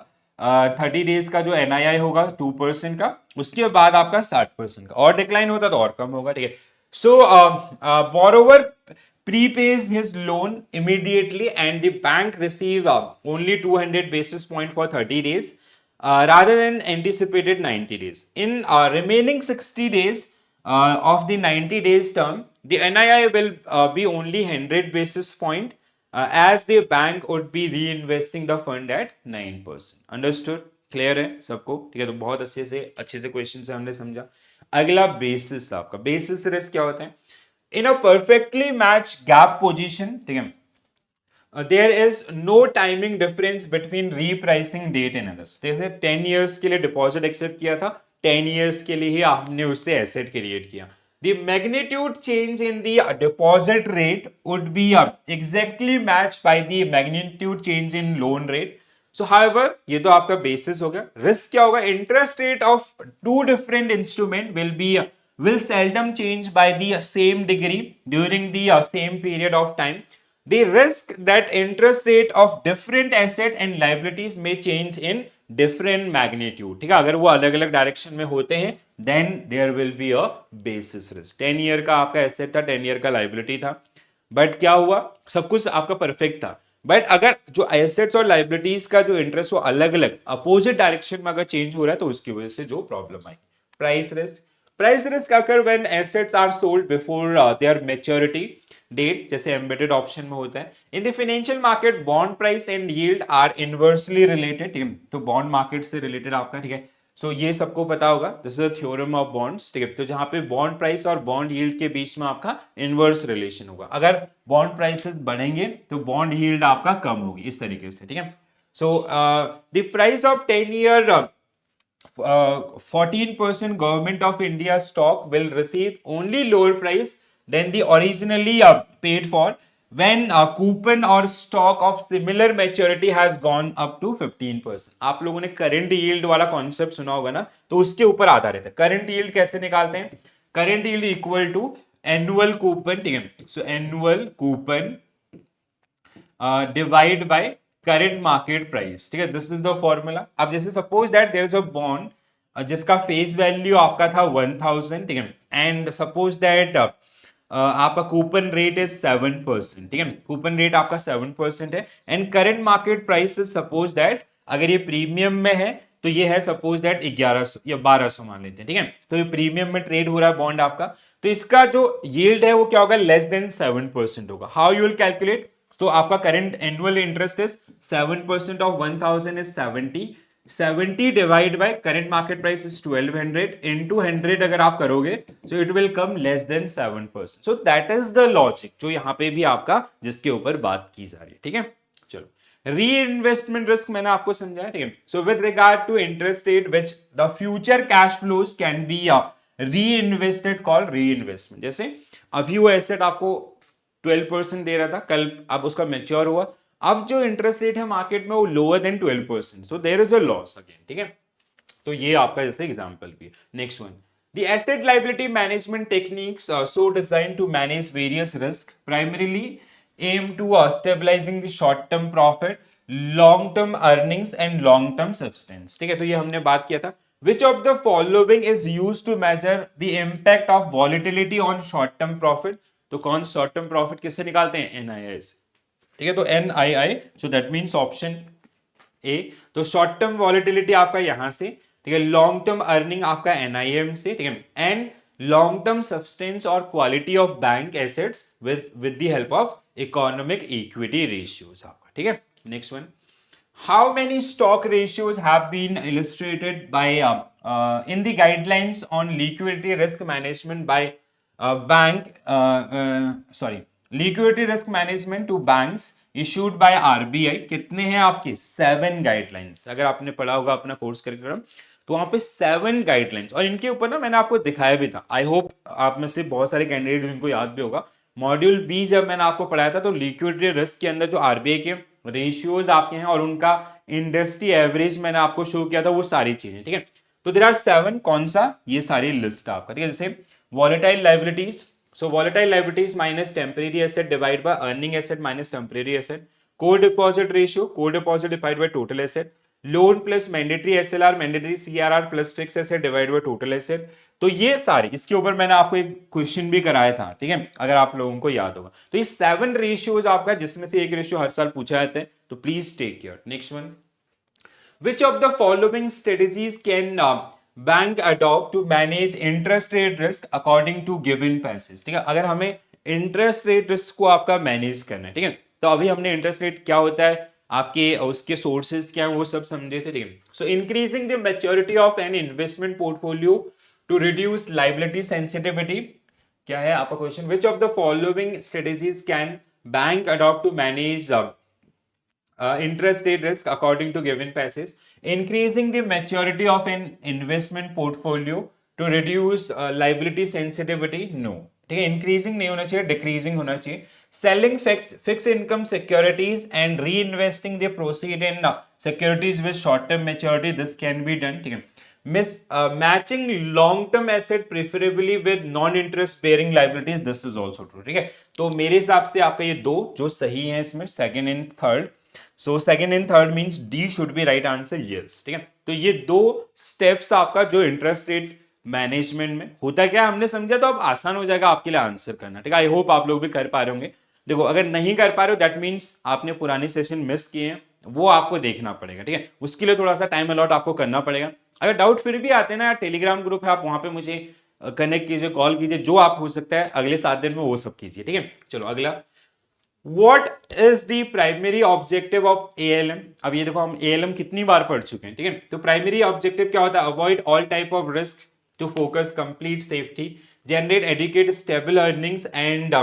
30 डेज का जो एनआईआई होगा 2% का, उसके बाद आपका 60% का, और डिक्लाइन होता तो और कम होगा, ठीक है। सो borrower prepays his loan immediately and the bank receive only 200 basis point for 30 days rather than anticipated 90 days. In remaining 60 days of the 90 days term, the NII will be only 100 basis point as the bank would be reinvesting the fund at 9%. Understood? Clear है सबको, ठीक है। तो बहुत अच्छे से question से हमने समझा। अगला बेसिस, आपका बेसिस रिस्क क्या होता है, in a perfectly match gap position, ठीक है, there is no timing difference between repricing date and others. जैसे 10 इयर्स के लिए डिपॉजिट एक्सेप्ट किया था, 10 इयर्स के लिए ही आपने उससे एसेट क्रिएट किया, the magnitude change in the deposit rate would be exactly matched by the magnitude change in loan rate. So however ये तो आपका basis हो गया। risk क्या होगा, interest rate of two different instrument will seldom change by the same degree during the same period of time. The risk that interest rate of different asset and liabilities may change in different magnitude, ठीक है। अगर वो अलग अलग direction में होते हैं then there will be a basis risk। 10 year का आपका एसेट था, 10 ईयर का लाइबिलिटी था, बट क्या हुआ, सब कुछ आपका परफेक्ट था, बट अगर जो एसेट्स और लाइबिलिटीज का जो इंटरेस्ट वो अलग अलग अपोजिट डायरेक्शन में अगर चेंज हो रहा है तो उसकी वजह से जो प्रॉब्लम आई। Price risk, price risk occur when assets are sold before their maturity date, जैसे एम्बेडेड ऑप्शन में होता है। In the financial market bond price and yield are inversely related, तो बॉन्ड मार्केट से रिलेटेड आपका, ठीक है। सो ये सबको पता होगा, this is the theorem of bonds, ठीक है। तो जहां पे बॉन्ड प्राइस और बॉन्ड यील्ड के बीच में आपका इनवर्स रिलेशन होगा, अगर बॉन्ड प्राइसेस बढ़ेंगे तो बॉन्ड यील्ड आपका कम होगी, इस तरीके से, ठीक है। So the price of 10 year 14% government of India stock will receive only lower price than the originally paid for when a coupon or stock of similar maturity has gone up to 15%। आप लोगों ने current yield वाला concept सुना होगा ना, तो उसके ऊपर आधारित है। करंट यील्ड कैसे निकालते हैं, current yield equal to annual coupon, ठीक है। So annual coupon divide by current market price, ठीक है, दिस इज द फॉर्मूला। अब जैसे suppose that there is a bond जिसका फेस वैल्यू आपका था 1000, ठीक है, एंड सपोज दैट आपका कूपन रेट इज 7%, ठीक है, कूपन रेट आपका 7% है, and current market price is suppose that, अगर ये प्रीमियम में है तो ये है सपोज दैट 1100 या 1200 मान लेते हैं, ठीक है। तो ये प्रीमियम में ट्रेड हो रहा है बॉन्ड आपका, तो इसका जो यील्ड है वो क्या होगा, लेस देन 7% होगा। हाउ यू विल कैलकुलेट, तो आपका current annual interest is 7% of 1000 is 70 divide by current market price is 1200 into 100 अगर आप करोगे so it will come less than 7%। So that is the logic जो यहां पे भी आपका जिसके ऊपर बात की जा रही है, ठीक है। चलो री इन्वेस्टमेंट रिस्क मैंने आपको समझाया, ठीक है। So with regard to interest rate which the future cash flows can be reinvested called reinvestment. जैसे अभी वो एसेट आपको 12% दे रहा था, कल अब उसका मैच्योर हुआ, अब जो इंटरेस्ट रेट है मार्केट में वो lower than 12%, so there is a loss again, ठीक है। तो ये आपका जैसे एग्जांपल भी है। Next one, the asset liability management techniques are so designed to manage various risks, primarily aim to stabilizing the short term profit, long term earnings and long term substance, ठीक है। तो ये हमने बात किया था, Which of the following is used to measure the impact of volatility on short term profit? तो कौन शॉर्ट टर्म प्रॉफिट किससे निकालते हैं? एनआईआई से, ठीक है। तो NII, so that means option A. तो शॉर्ट टर्म वॉलिटिलिटी आपका यहां से, ठीक है। लॉन्ग टर्म अर्निंग आपका एनआईएम से, ठीक है। एंड लॉन्ग टर्म सब्सटेंस और quality of bank assets with the help of economic equity ratios आपका, ठीक है। Next one, how many stock ratios have been illustrated by in the guidelines on liquidity risk management by liquidity risk management to banks issued by RBI? कितने हैं आपके? 7 guidelines. अगर आपने पढ़ा होगा अपना कोर्स करिकुलम, तो वहां पे 7 गाइडलाइंस, और इनके ऊपर ना मैंने आपको दिखाया भी था। आई होप आप में से बहुत सारे कैंडिडेट जिनको याद भी होगा, मॉड्यूल बी जब मैंने आपको पढ़ाया था, तो लिक्विडिटी रिस्क के अंदर जो आरबीआई के रेशियोज आपके हैं और उनका इंडस्ट्री एवरेज मैंने आपको शो किया था, वो सारी चीजें, ठीक है। तो देयर आर 7, कौन सा? ये सारी लिस्ट आपका, ठीक है। जैसे volatile liabilities, so volatile liabilities minus temporary asset divide by earning asset minus temporary asset. Core deposit ratio, core deposit divide by total asset. Loan plus mandatory SLR, mandatory CRR plus fix asset divide by total asset. तो ये सारी, इसके ऊपर मैंने आपको एक question भी कराया था, ठीक है, अगर आप लोगों को याद होगा। तो ये 7 रेशियोज आपका, जिसमें से एक रेशियो हर साल पूछा जाता है, तो please take care. Next one, which of the following strategies can bank adopt to manage interest rate risk according to given passes? ठीक है, अगर हमें इंटरेस्ट रेट रिस्क को आपका मैनेज करना है, ठीक है। तो अभी हमने इंटरेस्ट रेट क्या होता है, आपके उसके सोर्सेज क्या है, वो सब समझे थे, ठीक है। So increasing the maturity of an investment portfolio to reduce liability sensitivity, क्या है आपका question? Which of the following strategies can bank adopt to manage interest rate risk according to given passes? Increasing the maturity of an investment portfolio to reduce liability sensitivity? No, ठीक है। Increasing नहीं होना चाहिए, decreasing होना चाहिए। Selling fixed income securities and reinvesting the proceed in securities with short term maturity, this can be done, ठीक है। Matching long term asset preferably with non interest bearing liabilities, this is also true, ठीक है। तो मेरे हिसाब से आपका ये दो जो सही है इसमें, second and third. So second and third means D should be right answer, yes, ठीक है। तो ये दो स्टेप्स आपका जो इंटरेस्ट रेट मैनेजमेंट में होता है, क्या हमने समझा, तो अब आसान हो जाएगा आपके लिए आंसर करना, ठीक है। आई होप आप लोग भी कर पा रहे होंगे। देखो, अगर नहीं कर पा रहे हो, दैट मीन्स आपने पुरानी सेशन मिस किए हैं, वो आपको देखना पड़ेगा, ठीक है। उसके लिए थोड़ा सा टाइम अलॉट आपको करना पड़ेगा। अगर डाउट फिर भी आते हैं ना, टेलीग्राम ग्रुप है, आप वहां पे मुझे कनेक्ट कीजिए, कॉल कीजिए, जो आप हो सकता है अगले 7 दिन में वो सब कीजिए, ठीक है। चलो अगला, What is the primary objective of ALM? अब ये देखो, हम ALM कितनी बार पढ़ चुके हैं, ठीक है। तो प्राइमरी ऑब्जेक्टिव क्या होता है? Avoid all type of risk to focus complete safety, generate adequate stable earnings and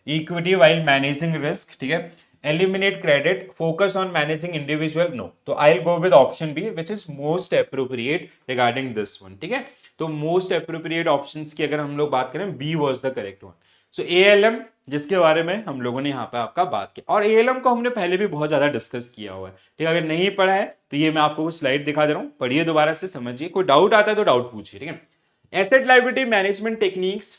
equity while managing risk, ठीक है। Eliminate credit, focus on managing individual, no. तो I will go with option B which is most appropriate regarding this one, ठीक है। तो most appropriate options की अगर हम लोग बात करें, B was the correct one. So ALM, जिसके बारे में हम लोगों ने यहाँ पे आपका बात की, और एएलएम को हमने पहले भी बहुत ज्यादा डिस्कस किया हुआ है, ठीक है। अगर नहीं पढ़ा है तो ये मैं आपको स्लाइड दिखा दे रहा हूँ, पढ़िए दोबारा से, समझिए। कोई डाउट आता है तो डाउट पूछिए, ठीक है। Asset liability management techniques,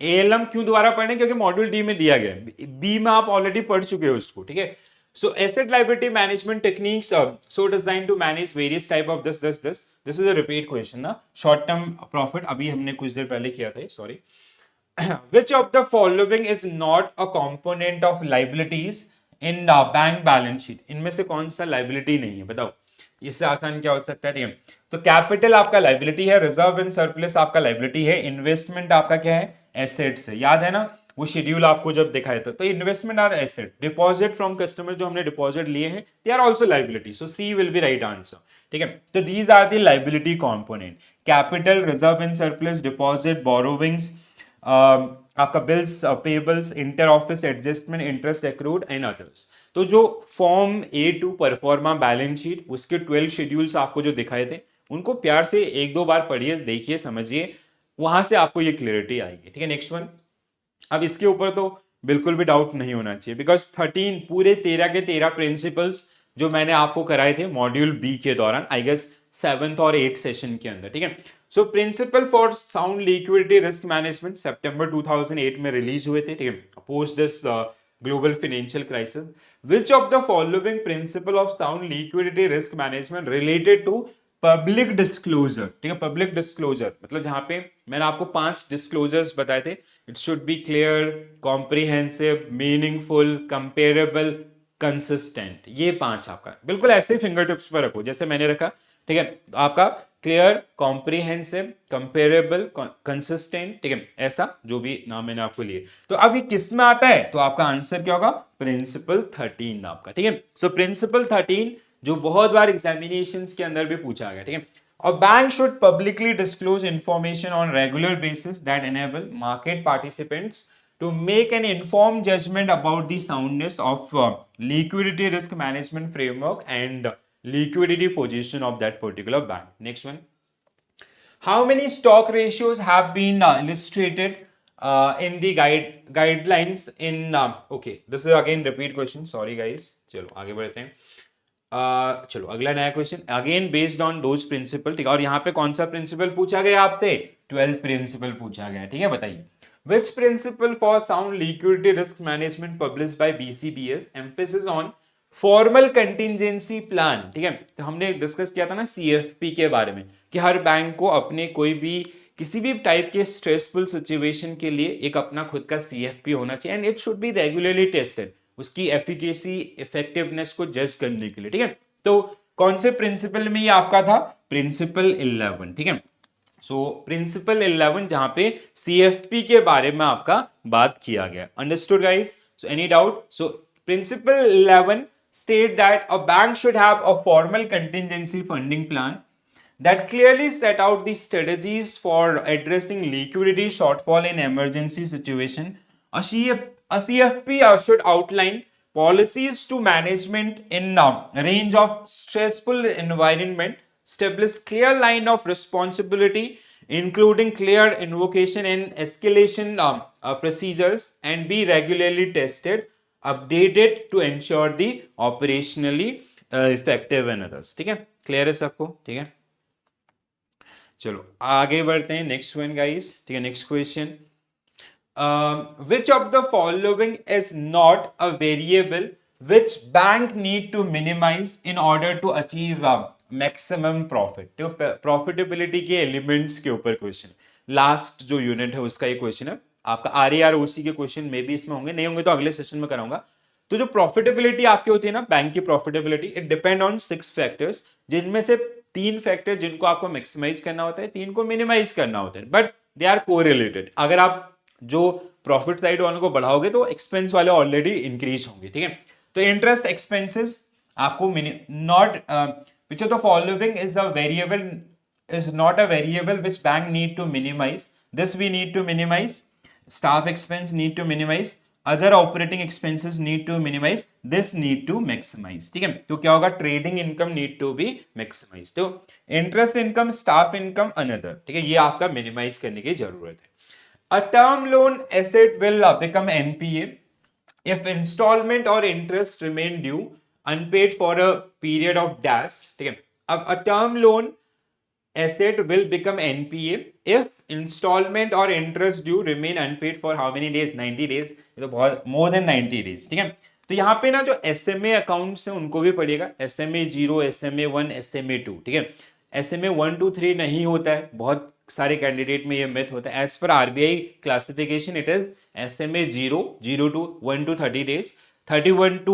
ALM क्यों दोबारा पढ़ने? क्योंकि मॉड्यूल डी में दिया गया है, बी में आप ऑलरेडी पढ़ चुके हो उसको, ठीक है। So asset liability management techniques so design to manage various type of this is a repeat question ना। शॉर्ट टर्म प्रॉफिट अभी हमने कुछ देर पहले किया था, sorry. Which of the following is not a component of liabilities in the bank balance sheet? इनमें से कौन सा लाइबिलिटी नहीं है, बताओ। इससे आसान क्या हो सकता है, ठीक है। तो कैपिटल आपका लाइबिलिटी है, रिजर्व एंड सरप्लस आपका लाइबिलिटी है, इन्वेस्टमेंट आपका क्या है? एसेट्स है, याद है ना वो शेड्यूल आपको जब दिखाया था। तो investment are asset, deposit from customer जो हमने डिपॉजिट लिए हैं, they are also liability, so C will be right answer, ठीक है। तो these are the liability component, capital, reserve and surplus, deposit, borrowings, आपका bills payables, inter office adjustment, interest accrued and others. तो जो form A2 pro forma balance sheet, उसके 12 schedules आपको जो दिखाए थे, उनको प्यार से एक दो बार पढ़िए, देखिए, समझिए, वहां से आपको ये क्लियरिटी आएगी, ठीक है। नेक्स्ट वन, अब इसके ऊपर तो बिल्कुल भी डाउट नहीं होना चाहिए, बिकॉज 13 पूरे 13 के 13 प्रिंसिपल्स जो मैंने आपको कराए थे मॉड्यूल बी के दौरान, आई गेस 7th और 8th सेशन के अंदर, ठीक है। So principle for sound liquidity risk management सितंबर 2008 में रिलीज हुए थे, ठीक है, post this global financial crisis. Which of the following principle of sound liquidity risk management related to public disclosure, ठीक है, पब्लिक डिस्क्लोजर मतलब जहां पे मैंने आपको 5 डिस्क्लोजर्स बताए थे, it should B clear, comprehensive, meaningful, comparable, consistent, ये 5 आपका बिल्कुल ऐसे फिंगर टिप्स पर रखो जैसे मैंने रखा, ठीक है। तो आपका क्लियर, कॉम्प्रिहेंसिव, कंपेरेबल, कंसिस्टेंट, ठीक है, ऐसा जो भी नाम मैंने आपको लिए। तो अब ये किस में आता है, तो आपका आंसर क्या होगा, प्रिंसिपल 13 आपका, ठीक है। सो प्रिंसिपल 13 जो बहुत बार एग्जामिनेशंस के अंदर भी पूछा गया, ठीक है। और bank should publicly disclose information on regular basis that enable market participants to make an informed judgment about the soundness of liquidity risk management framework and liquidity position of that particular bank. Next one. How many stock ratios have been illustrated in the guidelines in okay, this is again repeat question, sorry guys. चलो आगे बढ़ते हैं। चलो अगला नया question, again based on those principle, ठीक है। और यहाँ पे कौन सा प्रिंसिपल पूछा गया आपसे, 12th प्रिंसिपल पूछा गया, ठीक है। बताइए, which principle for sound liquidity risk management published by BCBS emphasis on formal contingency plan, ठीक है। तो हमने डिस्कस किया था ना सीएफपी के बारे में कि हर बैंक को अपने कोई भी किसी भी टाइप के स्ट्रेसफुल सिचुएशन के लिए एक अपना खुद का सीएफपी होना चाहिए and it should B regularly tested, उसकी एफिकेसी इफेक्टिवनेस को जज करने के लिए, ठीक है। तो कौन से प्रिंसिपल में ये आपका था, प्रिंसिपल 11, ठीक है। सो प्रिंसिपल 11 जहां पे सीएफपी के बारे में आपका बात किया गया, understood guys. So any doubt, so principle 11 state that a bank should have a formal contingency funding plan that clearly set out the strategies for addressing liquidity shortfall in emergency situation. A CFP should outline policies to management in a range of stressful environment, establish clear line of responsibility, including clear invocation and escalation procedures, and be regularly tested, updated to ensure the operationally effective and others, ठीक है। Clear है सबको, ठीक है। चलो आगे बढ़ते हैं, नेक्स्ट वन गाइस, ठीक है। Next question, which of the following is not a variable which bank need to minimize in order to achieve maximum profit, तो प्रॉफिटेबिलिटी के एलिमेंट्स के ऊपर क्वेश्चन, लास्ट जो यूनिट है उसका ये क्वेश्चन है आपका। आरएआरओसी के क्वेश्चन में भी इसमें होंगे, नहीं होंगे तो अगले सेशन में कराऊंगा। तो जो प्रॉफिटेबिलिटी आपकी होती है ना बैंक की profitability, it depend on 6 factors, जिनमें से 3 फैक्टर जिनको आपको मैक्सिमाइज करना होता है, 3 को मिनिमाइज करना होता है, बट दे आर कोरिलेटेड। अगर आप जो प्रॉफिट साइड वालों को बढ़ाओगे तो एक्सपेंस वाले ऑलरेडी इंक्रीज होंगे, ठीक है। तो इंटरेस्ट एक्सपेंसेस आपको not which of the following is a variable, is not a variable which bank need to minimize, this we need to minimize, staff expense need to minimize, other operating expenses need to minimize, this need to maximize, ठीक है। तो क्या होगा, trading income need to be maximize, तो interest income, staff income, another, ठीक है, ये आपका मिनिमाइज करने की जरूरत है। A term loan asset will become NPA if installment or interest remain due unpaid for a period of dash, ठीक है। अब a term loan asset will become NPA if installment or interest due remain unpaid for how many days, 90 days, ये तो बहुत more than 90 days, ठीक है। तो यहाँ पे ना जो SMA अकाउंट्स हैं उनको भी पढ़िएगा, SMA 0, SMA 1, SMA 2, ठीक है। SMA 1, 2, 3 नहीं होता है, बहुत सारे कैंडिडेट में ये मिथ होता है। एज पर RBI classification it is SMA 0, 0 to 1 to 30 days, 31 to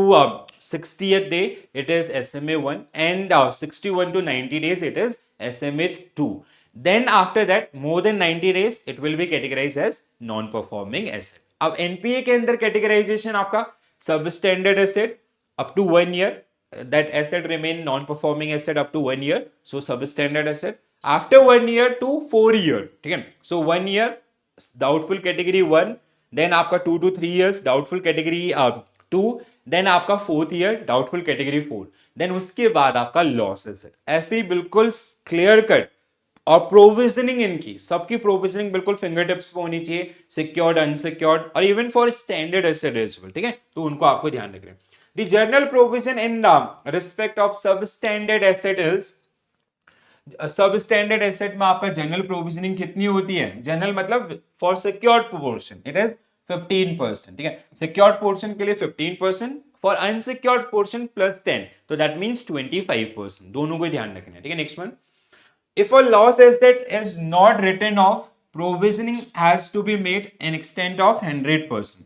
60th day it is SMA 1, and 61 to 90 days it is SMA 2. Then after that more than 90 days it will be categorized as non performing asset. अब NPA के अंदर categorisation आपका substandard asset up to 1 year, that asset remain non performing asset up to 1 year, so substandard asset. After 1 year to 4 year, ठीक है। So 1 year doubtful category 1, then आपका 2 to 3 years doubtful category 2, then आपका 4th year doubtful category 4, then उसके बाद आपका लॉस asset. ऐसे ही बिल्कुल क्लियर कट, और प्रोविजनिंग इनकी सबकी प्रोविजनिंग बिल्कुल फिंगर टिप्स पे होनी चाहिए, सिक्योर्ड, अनसिक्योर्ड, और even for standard asset as well, ठीक है। तो उनको आपको ध्यान रखना है। The general provision in respect of substandard asset is, substandard asset में आपका जनरल प्रोविजनिंग कितनी होती है, जनरल मतलब for secured portion it is 15%, ठीक है। सिक्योर्ड पोर्शन के लिए 15%, फॉर अनसिक्योर्ड पोर्शन +10, तो दैट मींस 25%, दोनों को ध्यान रखना है, ठीक है। Next one, If a loss asset is not written off, provisioning has to be made in extent of 100%.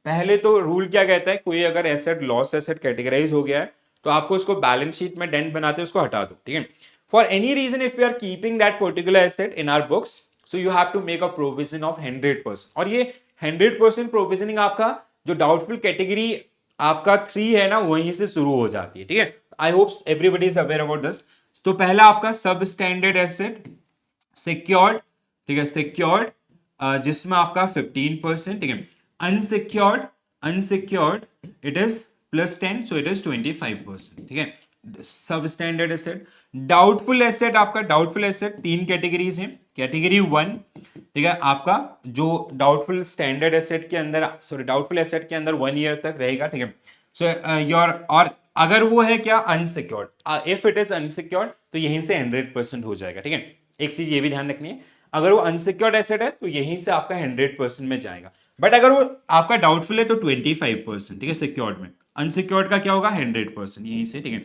पहले तो रूल क्या कहता है, कोई अगर एसेट लॉस एसेट कैटेगराइज हो गया है तो आपको उसको बैलेंस शीट में डेंट बनाते उसको हटा दो, ठीक है. For any reason if you are keeping that particular asset in our books, so you have to make a provision of 100%. और ये 100% प्रोविजनिंग आपका जो डाउटफुल कैटेगरी आपका 3 है ना, वहीं से शुरू हो जाती है, ठीक है. I hope everybody is aware about this. तो पहला आपका सब स्टैंडर्ड एसेट सिक्योर्ड, ठीक है, सिक्योर्ड जिसमें आपका 15%, ठीक है. Unsecured, unsecured it is +10, so it is 25%, ठीक है. सब स्टैंडर्ड एसेट. डाउटफुल एसेट, आपका डाउटफुल एसेट 3 कैटेगरीज हैं. कैटेगरी 1, ठीक है, आपका जो डाउटफुल स्टैंडर्ड एसेट के अंदर, सॉरी डाउटफुल एसेट के अंदर 1 ईयर तक रहेगा, ठीक है. सो योर, और अगर वो है क्या unsecured, if it is unsecured तो यहीं से 100% हो जाएगा, ठीक है. एक चीज ये भी ध्यान रखनी है, अगर वो अनसिक्योर्ड एसेट है तो यहीं से आपका 100% में जाएगा. बट अगर वो आपका डाउटफुल है तो 25%, ठीक है, सिक्योर्ड में. अनसिक्योर्ड का क्या होगा 100% यहीं से, ठीक है.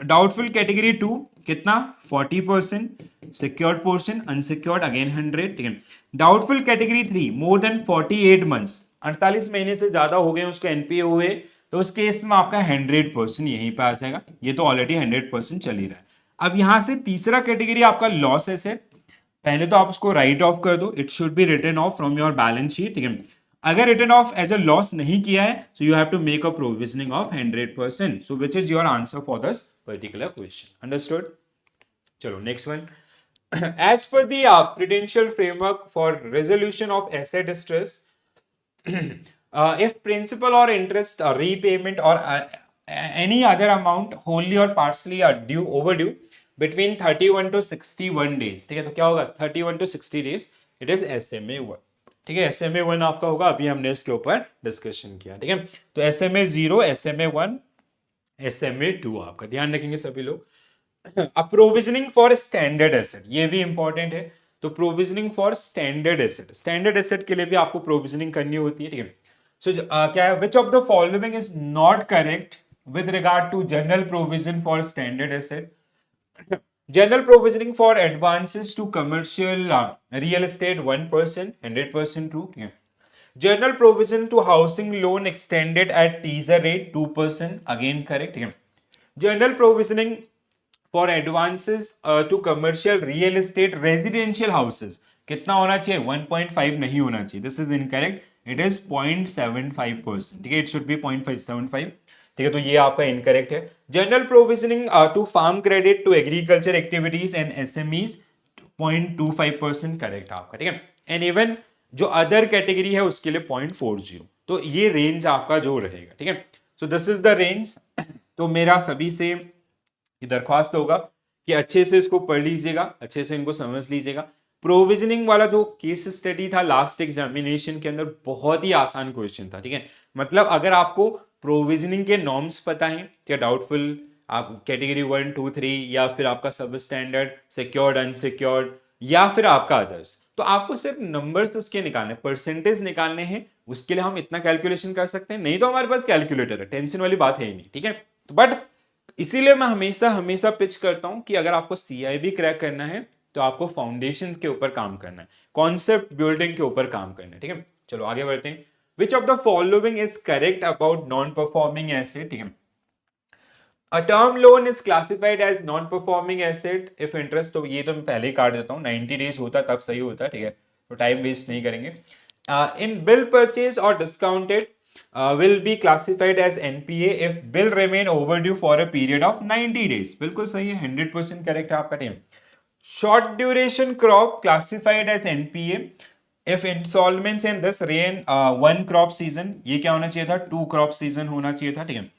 डाउटफुल कैटेगरी 2 कितना 40%, सिक्योर्ड पोर्शन, अनसिक्योर्ड अगेन 100, ठीक है. Doubtful category 3 more than 48 months, 48 महीने से ज्यादा हो गए उसको एनपीए हुए, तो उस केस में आपका 100% यहीं पे आ जाएगा. ये तो ऑलरेडी 100% चल ही रहा है. अब यहां से तीसरा कैटेगरी आपका लॉस एसेट. पहले तो आप उसको राइट ऑफ कर दो, it should be written off from your balance sheet, ठीक है. अगर written off as a loss नहीं किया है, so you have to make a provisioning of 100%. So which is your answer for this particular question. Understood. चलो next one. As per the prudential framework for resolution of asset distress, if principal or interest or repayment or any other amount wholly or partially are due overdue between 31 to 61 days, ठीक है, तो क्या होगा 31 to 60 days, it is SMA 1, ठीक है. SMA 1 आपका होगा, अभी हमने इसके ऊपर डिस्कशन किया, ठीक है. तो SMA 0, SMA 1, SMA 2 आपका ध्यान रखेंगे सभी लोग. अब प्रोविजनिंग फॉर स्टैंडर्ड एसेट, ये भी इंपॉर्टेंट है. तो provisioning for standard asset, standard asset के लिए भी आपको प्रोविजनिंग करनी होती है, ठीक है. सो क्या है, which of the following is not correct with regard to general provision for standard asset. General provisioning for advances to commercial real estate 1%, 100% true, ठीक है. General provision to housing loan extended at teaser rate 2%, again correct, ठीक है. General provisioning for advances to commercial real estate residential houses कितना होना चाहिए 1.5 नहीं होना चाहिए, this is incorrect, it is 0.75%, ठीक है. इट शुड बी 0.75, ठीक है. तो ये आपका इनकरेक्ट है. General provisioning to farm credit to agriculture activities and SMEs 0.25% correct आपका, ठीक है. एंड इवन जो अदर कैटेगरी है उसके लिए 0.40. तो ये रेंज आपका जो रहेगा, ठीक है. So this is the range. तो मेरा सभी से ये दरख्वास्त होगा कि अच्छे से इसको पढ़ लीजिएगा, अच्छे से इनको समझ लीजिएगा. प्रोविजनिंग वाला जो केस स्टडी था लास्ट एग्जामिनेशन के अंदर बहुत ही आसान क्वेश्चन था, ठीक है. मतलब अगर आपको प्रोविजनिंग के नॉर्म्स पता है, क्या डाउटफुल आप कैटेगरी 1, 2, 3 या फिर आपका सब स्टैंडर्ड, सिक्योर्ड, अनसिक्योर्ड या फिर आपका अदर्स, तो आपको सिर्फ नंबर्स उसके निकालने, परसेंटेज निकालने हैं. उसके लिए हम इतना कैलकुलेशन कर सकते हैं, नहीं तो हमारे पास कैलकुलेटर है, टेंशन वाली बात है ही नहीं, ठीक है. बट इसीलिए मैं हमेशा हमेशा पिच करता हूं कि अगर आपको सीआईबी क्रैक करना है तो आपको फाउंडेशन के ऊपर काम करना है, कॉन्सेप्ट बिल्डिंग के ऊपर काम करना है, ठीक है. चलो आगे बढ़ते हैं. Which of the following is correct about non performing asset, ठीक है. A term loan is classified as non-performing asset if interest, तो ये तो मैं पहले ही काट देता हूँ, 90 डेज होता तब सही होता, ठीक है. तो टाइम वेस्ट नहीं करेंगे. In bill purchase or discounted will be classified as NPA if bill remain overdue for a period of 90 days. बिल्कुल सही है, 100% करेक्ट है आपका team. Short duration crop classified as NPA if installments in this rain one crop season, ये क्या होना चाहिए था 2 crop season होना चाहिए था, ठीक है.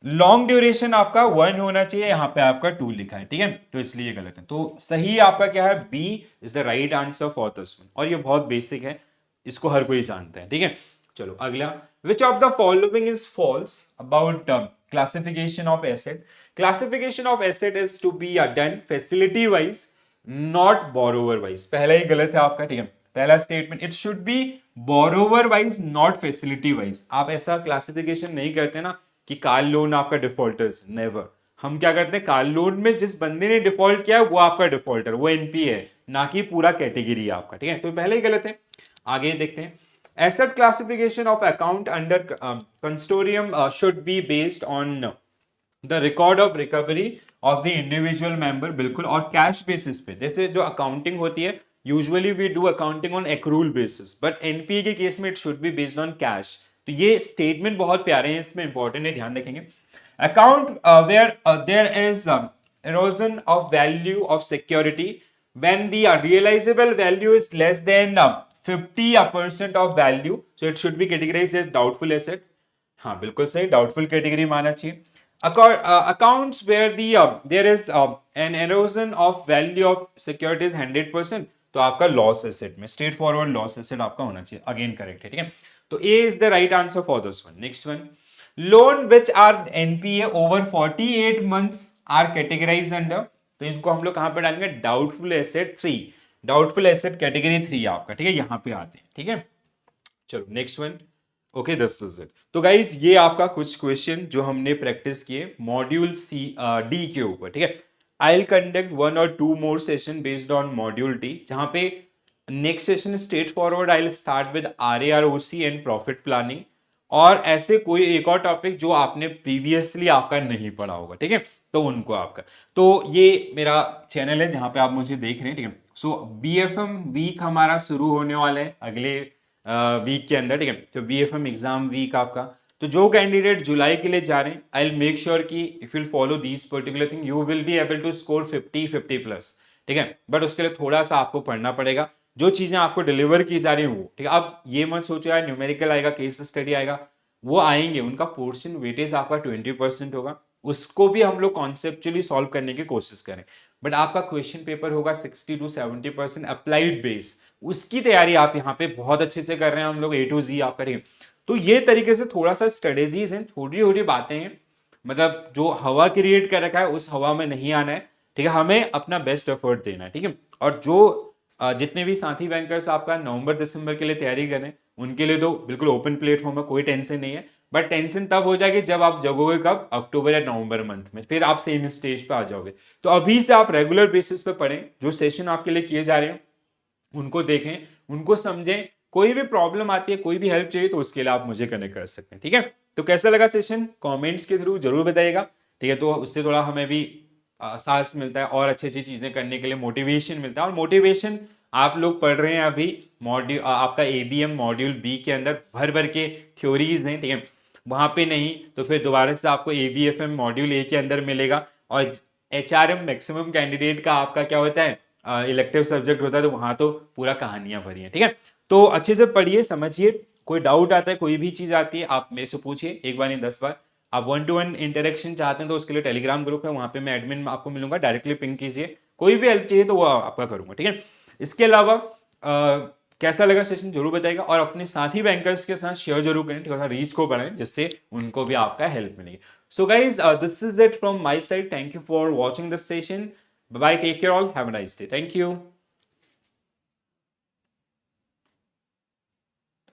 लॉन्ग ड्यूरेशन आपका 1 होना चाहिए, यहां पे आपका 2 लिखा है, ठीक है. तो इसलिए गलत है. तो सही आपका क्या है, B is the right answer for this one. और ये बहुत बेसिक है, इसको हर कोई जानता है, ठीक है. चलो अगला. Which of the following is false about classification of asset. Classification of asset is to be done facility wise, not borrower wise. पहला ही गलत है आपका, ठीक है. पहला statement, it should be borrower wise not facility wise. आप ऐसा क्लासिफिकेशन नहीं करते ना कि कार लोन आपका डिफॉल्टर्स, नेवर. हम क्या करते हैं, कार लोन में जिस बंदे ने डिफॉल्ट किया है वो आपका डिफॉल्टर, वो एनपीए है, ना कि पूरा कैटेगरी आपका, ठीक है। तो पहले ही गलत है। आगे देखते हैं, asset classification of account under consortium should be based on the record of recovery of the individual member, बिल्कुल, और कैश बेसिस पे। जैसे जो अकाउंटिंग होती है, usually we do accounting on accrual basis, but NPA के केस में it should be based on cash. तो ये स्टेटमेंट बहुत प्यारे हैं, इसमें इंपॉर्टेंट है, ध्यान रखेंगे। Account where there is erosion of value of security when the realizable value is less than 50% of value, so it should be categorized as doubtful asset। हाँ बिल्कुल सही, डाउटफुल कैटेगरी माना चाहिए। Accounts where the there is an erosion of value of securities 100%, तो आपका लॉस एसेट में, स्ट्रेट फॉरवर्ड लॉस एसेट आपका होना चाहिए, अगेन करेक्ट है, ठीक है। तो A is the right answer for this one. Next one, loan which are NPA over 48 months are categorize under, तो इनको हम लोग कहां पे डालेंगे, doubtful asset 3, doubtful asset category 3 आपका, ठीक है, यहां पे आते हैं, ठीक है। चलो next one, okay this is it. तो गाइज ये आपका कुछ क्वेश्चन जो हमने प्रैक्टिस किए मॉड्यूल सी डी के ऊपर, ठीक है। आई विल कंडक्ट 1 और 2 more session based on module D, जहां पे next session straight forward I will start with RAROC and profit planning, और ऐसे कोई एक और टॉपिक जो आपने प्रीवियसली आपका नहीं पढ़ा होगा, ठीक है, तो उनको आपका। तो ये मेरा चैनल है जहां पे आप मुझे देख रहे हैं, ठीक है। सो बीएफएम वीक हमारा शुरू होने वाला है अगले वीक के अंदर, ठीक है। तो बीएफएम एग्जाम वीक आपका, तो जो कैंडिडेट जुलाई के लिए जा रहे हैं, आई विल मेक श्योर कि if you follow these particular thing you will be able to score 50 plus, ठीक है। बट उसके लिए थोड़ा सा आपको पढ़ना पड़ेगा, जो चीजें आपको डिलीवर की जा रही है वो, ठीक है। अब ये मत सोचो यार न्यूमेरिकल आएगा, केस स्टडी आएगा, वो आएंगे, उनका पोर्शन वेटेज आपका 20% होगा, उसको भी हम लोग कॉन्सेप्चुअली सॉल्व करने की कोशिश करें। बट आपका क्वेश्चन पेपर होगा 60 to 70% अप्लाइड बेस, उसकी तैयारी आप यहाँ पे बहुत अच्छे से कर रहे हैं हम लोग, A to Z आप करेंगे। तो ये तरीके से थोड़ा सा स्ट्रेटेजीज हैं, छोटी छोटी बातें हैं, मतलब जो हवा क्रिएट कर रखा है उस हवा में नहीं आना है, ठीक है, हमें अपना बेस्ट एफर्ट देना है, ठीक है। और जो जितने भी साथी बैंकर्स आपका नवंबर दिसंबर के लिए तैयारी करें, उनके लिए तो बिल्कुल ओपन प्लेटफॉर्म है, कोई टेंशन नहीं है। बट टेंशन तब हो जाएगी जब आप जगोगे कब, अक्टूबर या नवंबर मंथ में, फिर आप सेम स्टेज पे आ जाओगे। तो अभी से आप रेगुलर बेसिस पे पढ़ें, जो सेशन आपके लिए किए जा रहे हैं उनको देखें, उनको समझें, कोई भी प्रॉब्लम आती है, कोई भी हेल्प चाहिए तो उसके लिए आप मुझे कनेक्ट कर सकते हैं, ठीक है। तो कैसा लगा सेशन, कमेंट्स के थ्रू जरूर बताइएगा, ठीक है। तो उससे थोड़ा हमें भी साहस मिलता है और अच्छी अच्छी चीजें करने के लिए मोटिवेशन मिलता है, और मोटिवेशन आप लोग पढ़ रहे हैं अभी मॉड्यूल आपका एबीएम मॉड्यूल बी के अंदर भर भर के थ्योरीज हैं, ठीक है। वहां पे नहीं तो फिर दोबारा से आपको एबीएफएम मॉड्यूल ए के अंदर मिलेगा, और एचआरएम मैक्सिमम कैंडिडेट का आपका क्या होता है, इलेक्टिव सब्जेक्ट होता है, तो वहां तो पूरा कहानियां भरी हैं, ठीक है। तो अच्छे से पढ़िए, समझिए, कोई डाउट आता है, कोई भी चीज आती है, आप मेरे से पूछिए, एक बार नहीं 10 बार। आप 1-to-1 इंटरेक्शन चाहते हैं तो उसके लिए टेलीग्राम ग्रुप है, वहां पे मैं एडमिन आपको मिलूंगा, डायरेक्टली पिंग कीजिए, कोई भी हेल्प चाहिए तो वो आपका करूंगा, ठीक है। इसके अलावा कैसा लगा सेशन जरूर बताइएगा, और अपने साथी बैंकर्स के साथ शेयर जरूर करें, थोड़ा रीच को बढ़ाएं, जिससे उनको भी आपका हेल्प मिलेगी। So guys this is it from my side, thank you for watching this session, bye, take care all, have a nice day, thank you.